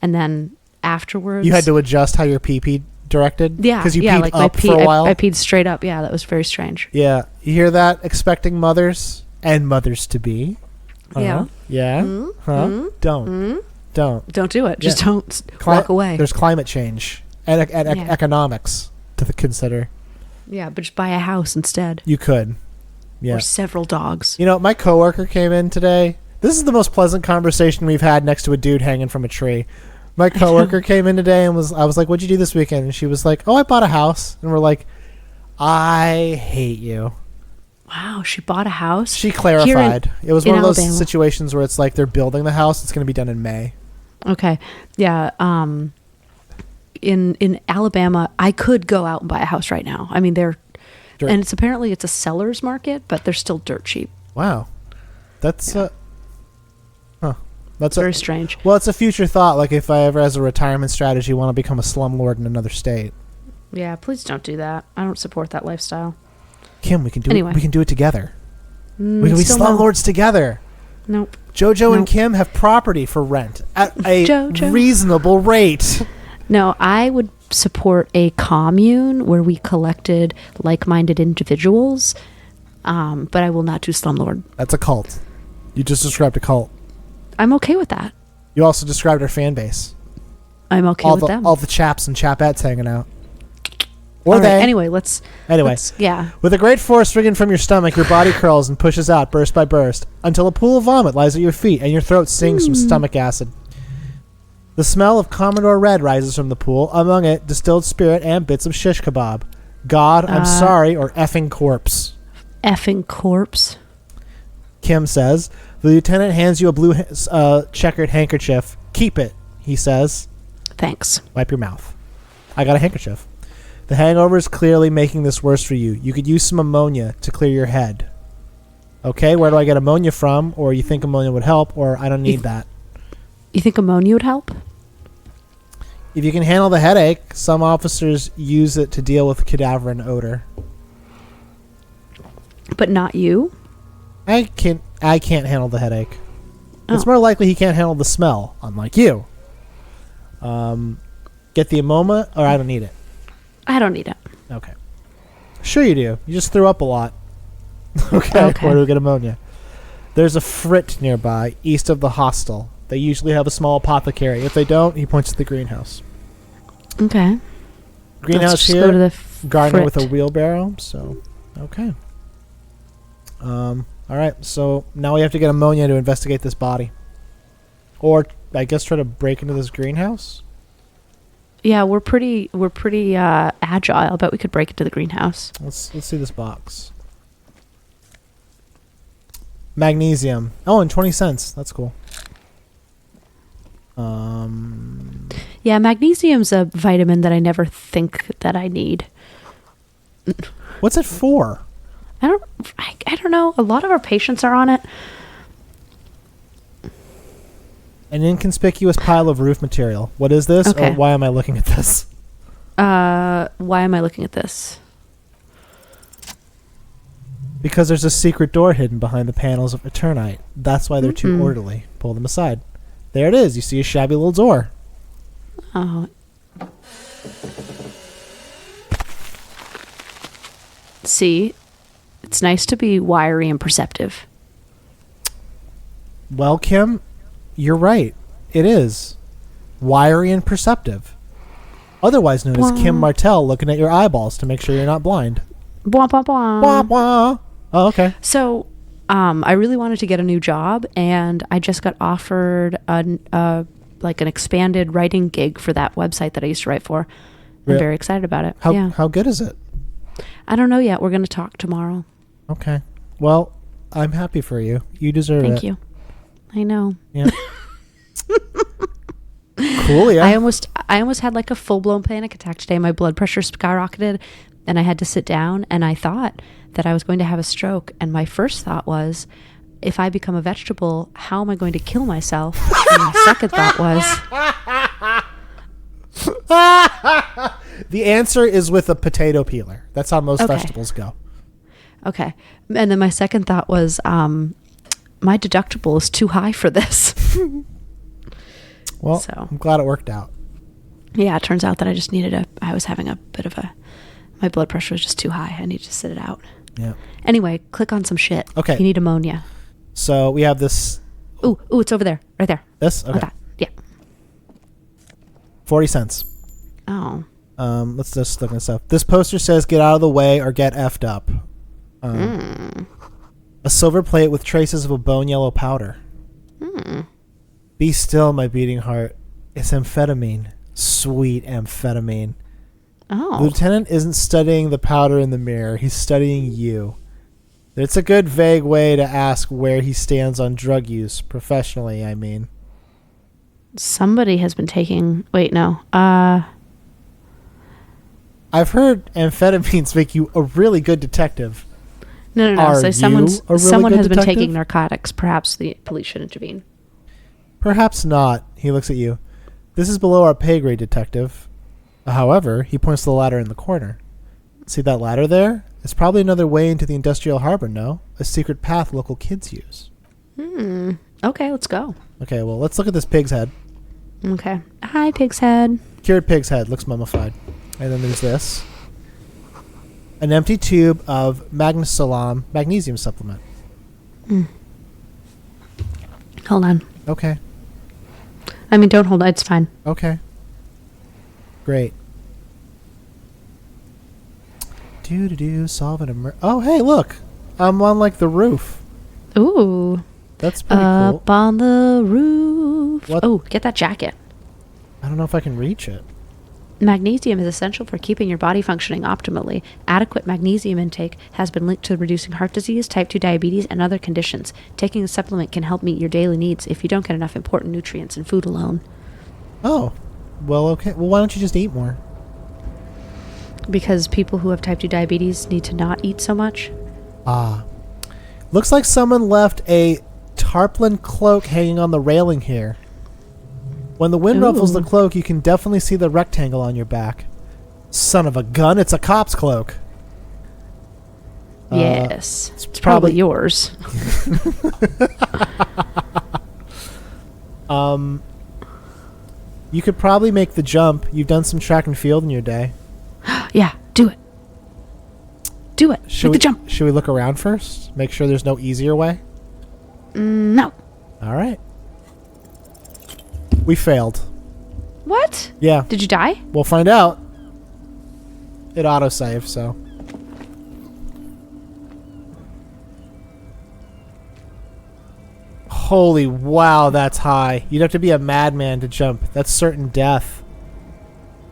And then afterwards... You had to adjust how your pee-pee directed? Yeah. Because you peed like up for a while? I peed straight up. Yeah, that was very strange. Yeah. You hear that? Expecting mothers and mothers-to-be. Yeah. Yeah? Don't. Don't do it. Just don't walk away. There's climate change and economics to consider. Yeah, but just buy a house instead. You could. Yeah. Or several dogs. You know, my coworker came in today. This is the most pleasant conversation we've had next to a dude hanging from a tree. My coworker came in today and I was like, what'd you do this weekend? And she was like, oh, I bought a house. And we're like, I hate you. Wow, she bought a house. She clarified. It was one of those Alabama. situations where it's like they're building the house. It's going to be done in May. Okay. Yeah. In Alabama, I could go out and buy a house right now. I mean, and it's apparently a seller's market, but they're still dirt cheap. Wow. That's That's Very strange. Well, it's a future thought. Like if I ever, as a retirement strategy, want to become a slumlord in another state. Yeah, please don't do that. I don't support that lifestyle. Kim, we can do Anyway. it. We can do it together. We can be still no. slumlords together. Nope. Jojo and Nope. Kim have property for rent at a Jojo. reasonable rate. No, I would support a commune where we collected like-minded individuals, but I will not do slumlord. That's a cult. You just described a cult. I'm okay with that. You also described our fan base. I'm okay with them. All the chaps and chapettes hanging out. All Or right, they. anyway, Anyway. yeah. With a great force ringing from your stomach, your body curls and pushes out burst by burst until a pool of vomit lies at your feet and your throat sings from stomach acid. The smell of Commodore Red rises from the pool, among it distilled spirit and bits of shish kebab. God, I'm sorry, or effing corpse. Effing corpse. Kim says. The lieutenant hands you a blue checkered handkerchief. Keep it, he says. Thanks. Wipe your mouth. I got a handkerchief. The hangover is clearly making this worse for you. You could use some ammonia to clear your head. Okay, where do I get ammonia from? Or you think ammonia would help, or I don't need that. You think ammonia would help? If you can handle the headache, some officers use it to deal with cadaverine odor. But not you? I can't handle the headache. Oh. It's more likely he can't handle the smell, unlike you. Get the ammonia, or I don't need it. I don't need it. Okay. Sure you do. You just threw up a lot. Okay. Where do we get ammonia? There's a frit nearby, east of the hostel. They usually have a small apothecary. If they don't, he points to the greenhouse. Okay. Greenhouse Let's just here, go to the garden with a frit. wheelbarrow. So, okay. All right. So now we have to get ammonia to investigate this body, or I guess try to break into this greenhouse. Yeah, we're pretty agile. I bet we could break into the greenhouse. Let's see this box. Magnesium. Oh, and 20 cents. That's cool. Yeah, magnesium's a vitamin that I never think that I need. What's it for? I don't know. A lot of our patients are on it. An inconspicuous pile of roof material. What is this? Okay. Or why am I looking at this? Why am I looking at this? Because there's a secret door hidden behind the panels of Eternite. That's why they're too Mm-mm. orderly. Pull them aside. There it is. You see a shabby little door. Oh. See, it's nice to be wiry and perceptive. Well, Kim, you're right. It is. Wiry and perceptive. Otherwise known as Kim Martell looking at your eyeballs to make sure you're not blind. Blah, blah, blah. Wah, wah. Oh, okay. So, I really wanted to get a new job, and I just got offered an expanded writing gig for that website that I used to write for. I'm very excited about it. How good is it? I don't know yet. We're going to talk tomorrow. Okay. Well, I'm happy for you. You deserve it. Thank you. I know. Yeah. Cool, yeah. I almost had like a full-blown panic attack today. My blood pressure skyrocketed, and I had to sit down, and I thought that I was going to have a stroke. And my first thought was, if I become a vegetable, how am I going to kill myself? And my second thought was, The answer is with a potato peeler. That's how most Okay. vegetables go. okay. And then my second thought was, my deductible is too high for this. Well, So. I'm glad it worked out. Yeah, it turns out that I was having a bit of my blood pressure was just too high. I needed to sit it out. Yeah. Anyway, click on some shit. Okay. You need ammonia. So we have this. Ooh, it's over there. Right there. This? On Okay. that. Yeah. 40 cents. Oh. Let's just look this up. This poster says, "Get out of the way or get effed up." A silver plate with traces of a bone yellow powder. Be still, my beating heart. It's amphetamine. Sweet amphetamine. Oh. The lieutenant isn't studying the powder in the mirror. He's studying you. It's a good vague way to ask where he stands on drug use, professionally, I mean. Somebody has been taking... Wait, no. I've heard amphetamines make you a really good detective. No. Are So you someone a really has good been detective? taking narcotics. Perhaps the police should intervene. Perhaps not. He looks at you. This is below our pay grade, detective. However, he points to the ladder in the corner. See that ladder there? It's probably another way into the industrial harbor, no? A secret path local kids use. Okay, let's go. Okay, well, let's look at this pig's head. Okay. Hi, Pig's Head. Cured pig's head. Looks mummified. And then there's this. An empty tube of Magnesolam magnesium supplement. Hold on. Okay. I mean, don't hold on. It's fine. Okay. Great. Solve an oh, hey, look. I'm on, like, the roof. Ooh. That's pretty Up cool. on the roof. What? Oh, get that jacket. I don't know if I can reach it. Magnesium is essential for keeping your body functioning optimally. Adequate magnesium intake has been linked to reducing heart disease, type 2 diabetes, and other conditions. Taking the supplement can help meet your daily needs if you don't get enough important nutrients in food alone. Oh. Well, okay. Well, why don't you just eat more? Because people who have type 2 diabetes need to not eat so much. Ah. Looks like someone left a tarpaulin cloak hanging on the railing here. When the wind ruffles the cloak, you can definitely see the rectangle on your back. Son of a gun, it's a cop's cloak. Yes. it's It's probably probably- yours. You could probably make the jump. You've done some track and field in your day. Yeah, do it. Do it. Should Make we the jump. Should we look around first? Make sure there's no easier way? No. All right. We failed. What? Yeah. Did you die? We'll find out. It autosave, so. Holy wow, that's high. You'd have to be a madman to jump. That's certain death.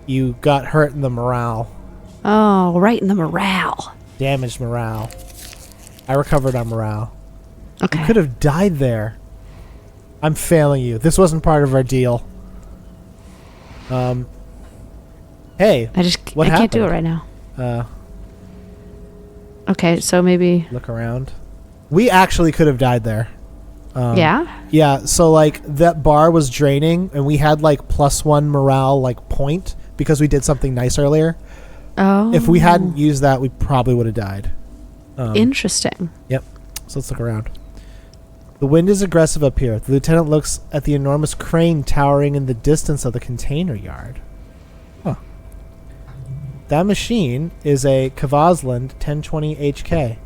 You got hurt in the morale. Oh, right in the morale. Damaged morale. I recovered on morale. Okay. You could have died there. I'm failing you. This wasn't part of our deal. Hey, I what can't do it happened? right now. Okay, so maybe... Look around. We actually could have died there. yeah? Yeah, so like that bar was draining and we had like +1 morale like point because we did something nice earlier. Oh. If we hadn't used that, we probably would have died. Interesting. Yep. So let's look around. The wind is aggressive up here. The lieutenant looks at the enormous crane towering in the distance of the container yard. Huh. That machine is a Kavazland 1020 HK.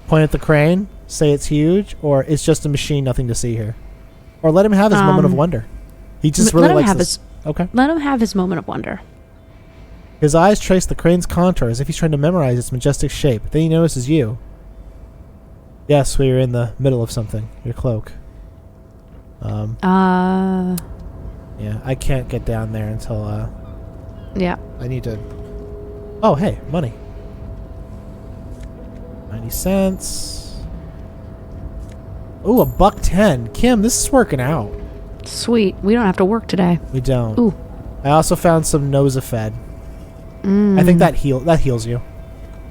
Point at the crane, say it's huge, or it's just a machine, nothing to see here. Or let him have his moment of wonder. He just really let him likes have this. Okay. Let him have his moment of wonder. His eyes trace the crane's contour as if he's trying to memorize its majestic shape. Then he notices you. Yes, we are in the middle of something. Your cloak. Yeah, I can't get down there until, Yeah. I need to... Oh, hey, money. 90 cents. Ooh, $1.10. Kim, this is working out. Sweet. We don't have to work today. We don't. Ooh. I also found some Nosafed. I think that heals you.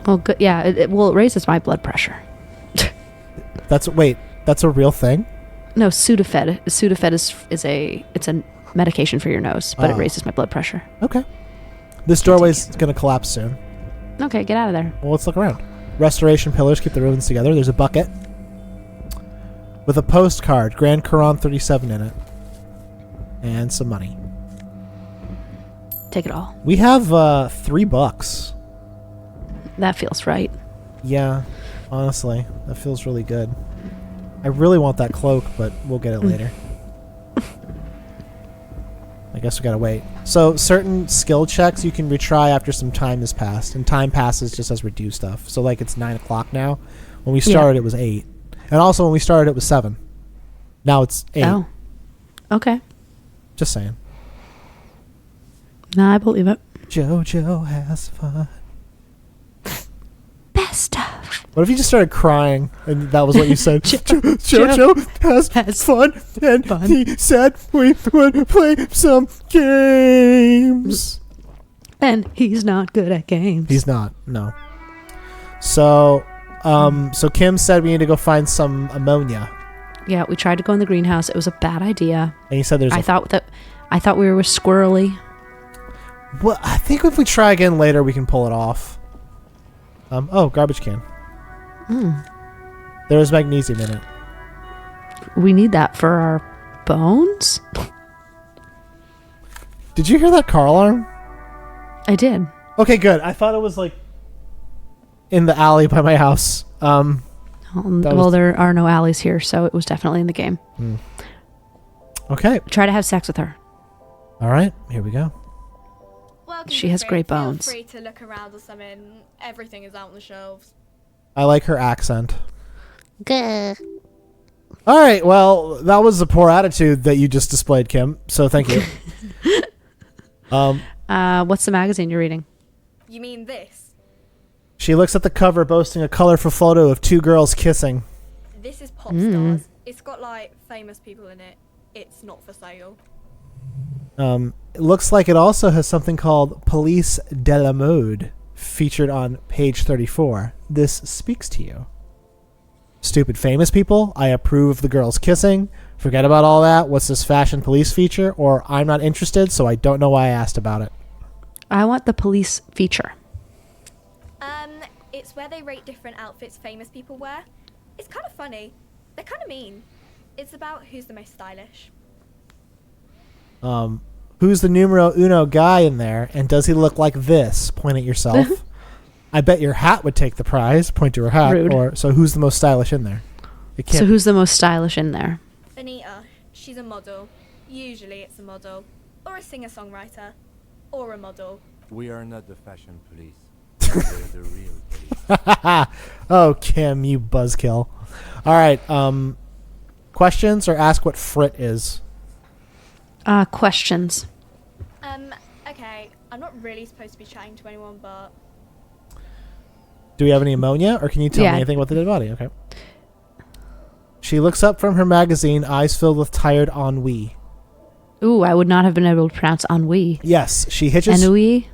Well, good. Yeah. It raises my blood pressure. That's a real thing? No, Sudafed. Sudafed is a medication for your nose, but it Oh. raises my blood pressure. Okay. This doorway's going to collapse soon. Okay, get out of there. Well, let's look around. Restoration pillars keep the ruins together. There's a bucket with a postcard, Grand Quran 37 in it, and some money. Take it all. We have $3. That feels right. Yeah, honestly, that feels really good. I really want that cloak, but we'll get it later. I guess we gotta wait. So certain skill checks you can retry after some time has passed, and time passes just as we do stuff. So like it's 9 o'clock now. When we started, it was 8, and also when we started, it was 7. Now it's 8. Oh. Okay. Just saying. No, I believe it. Jojo has fun. Best of. What if you just started crying and that was what you said? Jojo has fun, and he said we would play some games. And he's not good at games. He's not. No. So, so Kim said we need to go find some ammonia. Yeah, we tried to go in the greenhouse. It was a bad idea. And you said there's. I thought we were squirrely. Well, I think if we try again later, we can pull it off. Oh, garbage can. There is magnesium in it. We need that for our bones? Did you hear that car alarm? I did. Okay, good. I thought it was like in the alley by my house. Well, there are no alleys here, so it was definitely in the game. Okay. Try to have sex with her. All right, here we go. Welcome She to has Freight. great bones. Feel free to look around or something. Everything is out on the shelves. I like her accent. Gah. All right, well, that was a poor attitude that you just displayed, Kim. So thank you. What's the magazine you're reading? You mean this? She looks at the cover, boasting a colorful photo of two girls kissing. This is Pop Stars. It's got like famous people in it. It's not for sale. It looks like it also has something called Police de la Mode featured on page 34. This speaks to you. Stupid famous people. I approve of the girls kissing. Forget about all that. What's this fashion police feature? Or I'm not interested, so I don't know why I asked about it. I want the police feature. It's where they rate different outfits famous people wear. It's kind of funny. They're kind of mean. It's about who's the most stylish. Who's the numero uno guy in there, and does he look like this? Point at yourself. I bet your hat would take the prize. Point to her hat. Rude. Or so who's the most stylish in there? It can't So who's the most stylish in there? Anita, she's a model. Usually it's a model. Or a singer-songwriter. Or a model. We are not the fashion police. We're the real police. Oh, Kim, you buzzkill. All right. Questions or ask what frit is. Questions. Okay. I'm not really supposed to be chatting to anyone, but... Do we have any ammonia, or can you tell me anything about the dead body? Okay. She looks up from her magazine, eyes filled with tired ennui. Ooh, I would not have been able to pronounce ennui. Yes, she hitches... Ennui?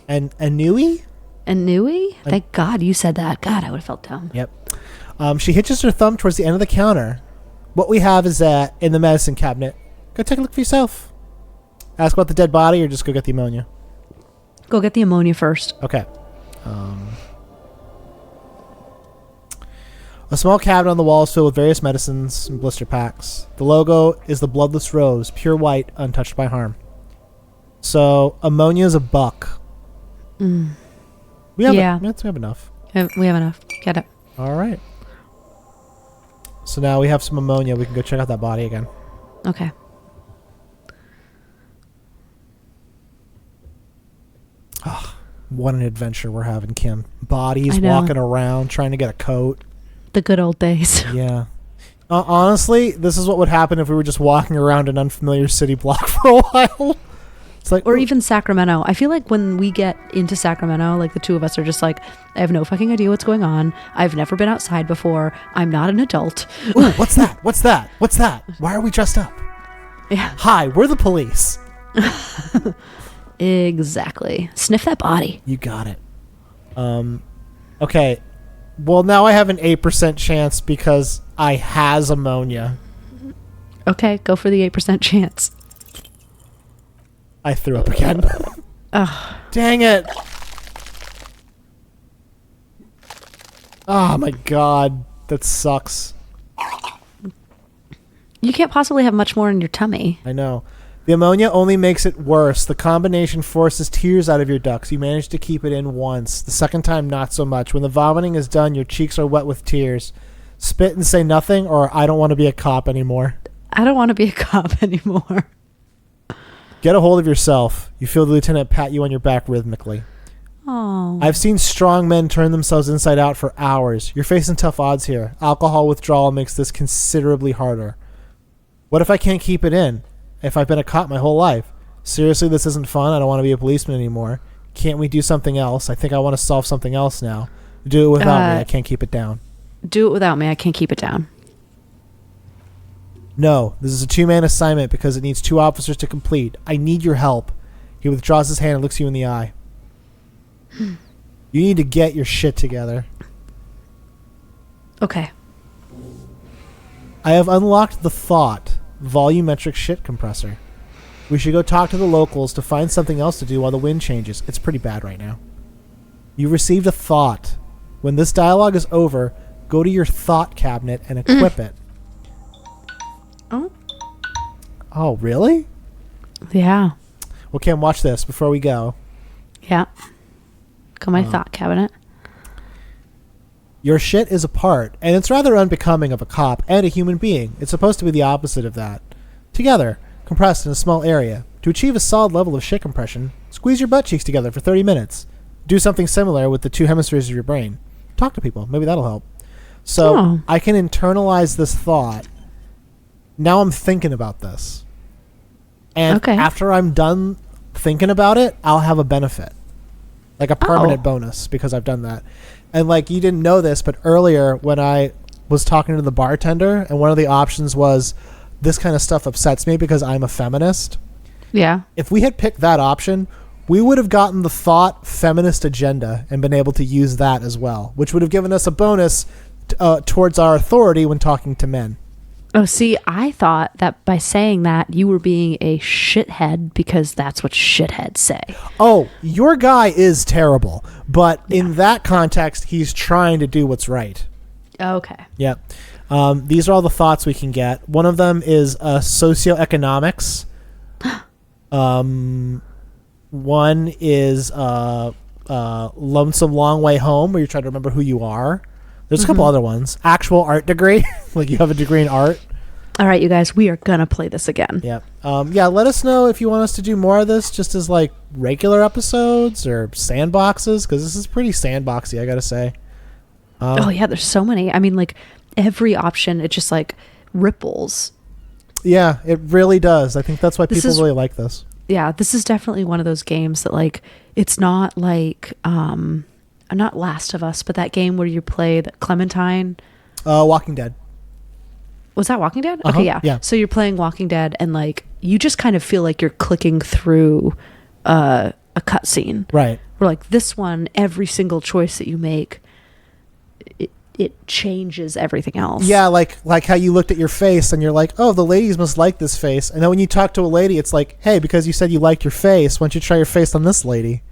Ennui? Ennui? Thank God you said that. God, I would have felt dumb. Yep. She hitches her thumb towards the end of the counter. What we have is that in the medicine cabinet. Go take a look for yourself. Ask about the dead body, or just go get the ammonia. Go get the ammonia first. Okay. A small cabinet on the wall is filled with various medicines and blister packs. The logo is the bloodless rose, pure white, untouched by harm. So ammonia is $1. We have Yeah. we have enough. We have enough. Get it. All right. So now we have some ammonia. We can go check out that body again. Okay. What an adventure we're having, Kim. Bodies I know. walking around, trying to get a coat. The good old days. Yeah. Honestly, this is what would happen if we were just walking around an unfamiliar city block for a while. It's like, Or even Sacramento. I feel like when we get into Sacramento, like the two of us are just like, I have no fucking idea what's going on. I've never been outside before. I'm not an adult. ooh, what's that? What's that? What's that? Why are we dressed up? Yeah. Hi, we're the police. Exactly. Sniff that body. You got it. Okay. Well, now I have an 8% chance because I has ammonia. Okay, go for the 8% chance. I threw up again. Ugh. Dang it. Oh my god. That sucks. You can't possibly have much more in your tummy. I know. The ammonia only makes it worse. The combination forces tears out of your ducts. You manage to keep it in once. The second time, not so much. When the vomiting is done, your cheeks are wet with tears. Spit and say nothing, or I don't want to be a cop anymore. I don't want to be a cop anymore. Get a hold of yourself. You feel the lieutenant pat you on your back rhythmically. Oh. I've seen strong men turn themselves inside out for hours. You're facing tough odds here. Alcohol withdrawal makes this considerably harder. What if I can't keep it in? If I've been a cop my whole life? Seriously, this isn't fun. I don't want to be a policeman anymore. can't we do something else? I think I want to solve something else now. Do it without me. I can't keep it down. Do it without me. I can't keep it down. No, this is a 2-man assignment because it needs 2 officers to complete. I need your help. He withdraws his hand and looks you in the eye. You need to get your shit together. Okay. I have unlocked the thought volumetric shit compressor. We should go talk to the locals to find something else to do while the wind changes. It's pretty bad right now. You received a thought. When this dialogue is over, go to your thought cabinet and equip it. Oh. Oh, really? Yeah. Well, Kim, watch this before we go. Yeah. Got my thought cabinet. Your shit is apart, and it's rather unbecoming of a cop and a human being. It's supposed to be the opposite of that. Together, compressed in a small area. To achieve a solid level of shit compression, squeeze your butt cheeks together for 30 minutes. Do something similar with the 2 hemispheres of your brain. Talk to people. Maybe that'll help. So I can internalize this thought. Now I'm thinking about this. And after I'm done thinking about it, I'll have a benefit. Like a permanent bonus because I've done that. And like you didn't know this, but earlier when I was talking to the bartender and one of the options was this kind of stuff upsets me because I'm a feminist. Yeah. If we had picked that option, we would have gotten the thought feminist agenda and been able to use that as well, which would have given us a bonus towards our authority when talking to men. Oh, see, I thought that by saying that you were being a shithead because that's what shitheads say. Oh, your guy is terrible, but in that context, he's trying to do what's right. Okay. Yep. These are all the thoughts we can get. One of them is socioeconomics. One is lonesome long way home, where you're trying to remember who you are. There's a couple other ones. Actual art degree, like you have a degree in art. All right, you guys, we are gonna play this again. Yeah. Let us know if you want us to do more of this, just as like regular episodes or sandboxes, because this is pretty sandboxy, I gotta say. Oh yeah, there's so many. I mean, like every option, it just like ripples. Yeah, it really does. I think that's why people really like this. Yeah, this is definitely one of those games that like it's not like not Last of Us, but that game where you play the Clementine. Walking Dead. Was that Walking Dead? Okay, yeah. So you're playing Walking Dead, and like you just kind of feel like you're clicking through a cutscene. Right. Where like this one, every single choice that you make, it changes everything else. Yeah, like how you looked at your face and you're like, oh, the ladies must like this face. And then when you talk to a lady, it's like, hey, because you said you liked your face, why don't you try your face on this lady?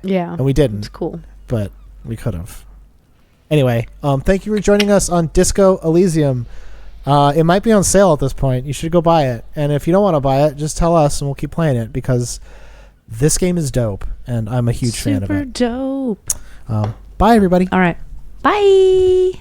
Yeah. And we didn't. It's cool. But we could have. Anyway, thank you for joining us on Disco Elysium. It might be on sale at this point. You should go buy it. And if you don't want to buy it, just tell us and we'll keep playing it because this game is dope and I'm a huge fan of it. Super dope. Bye, everybody. All right. Bye.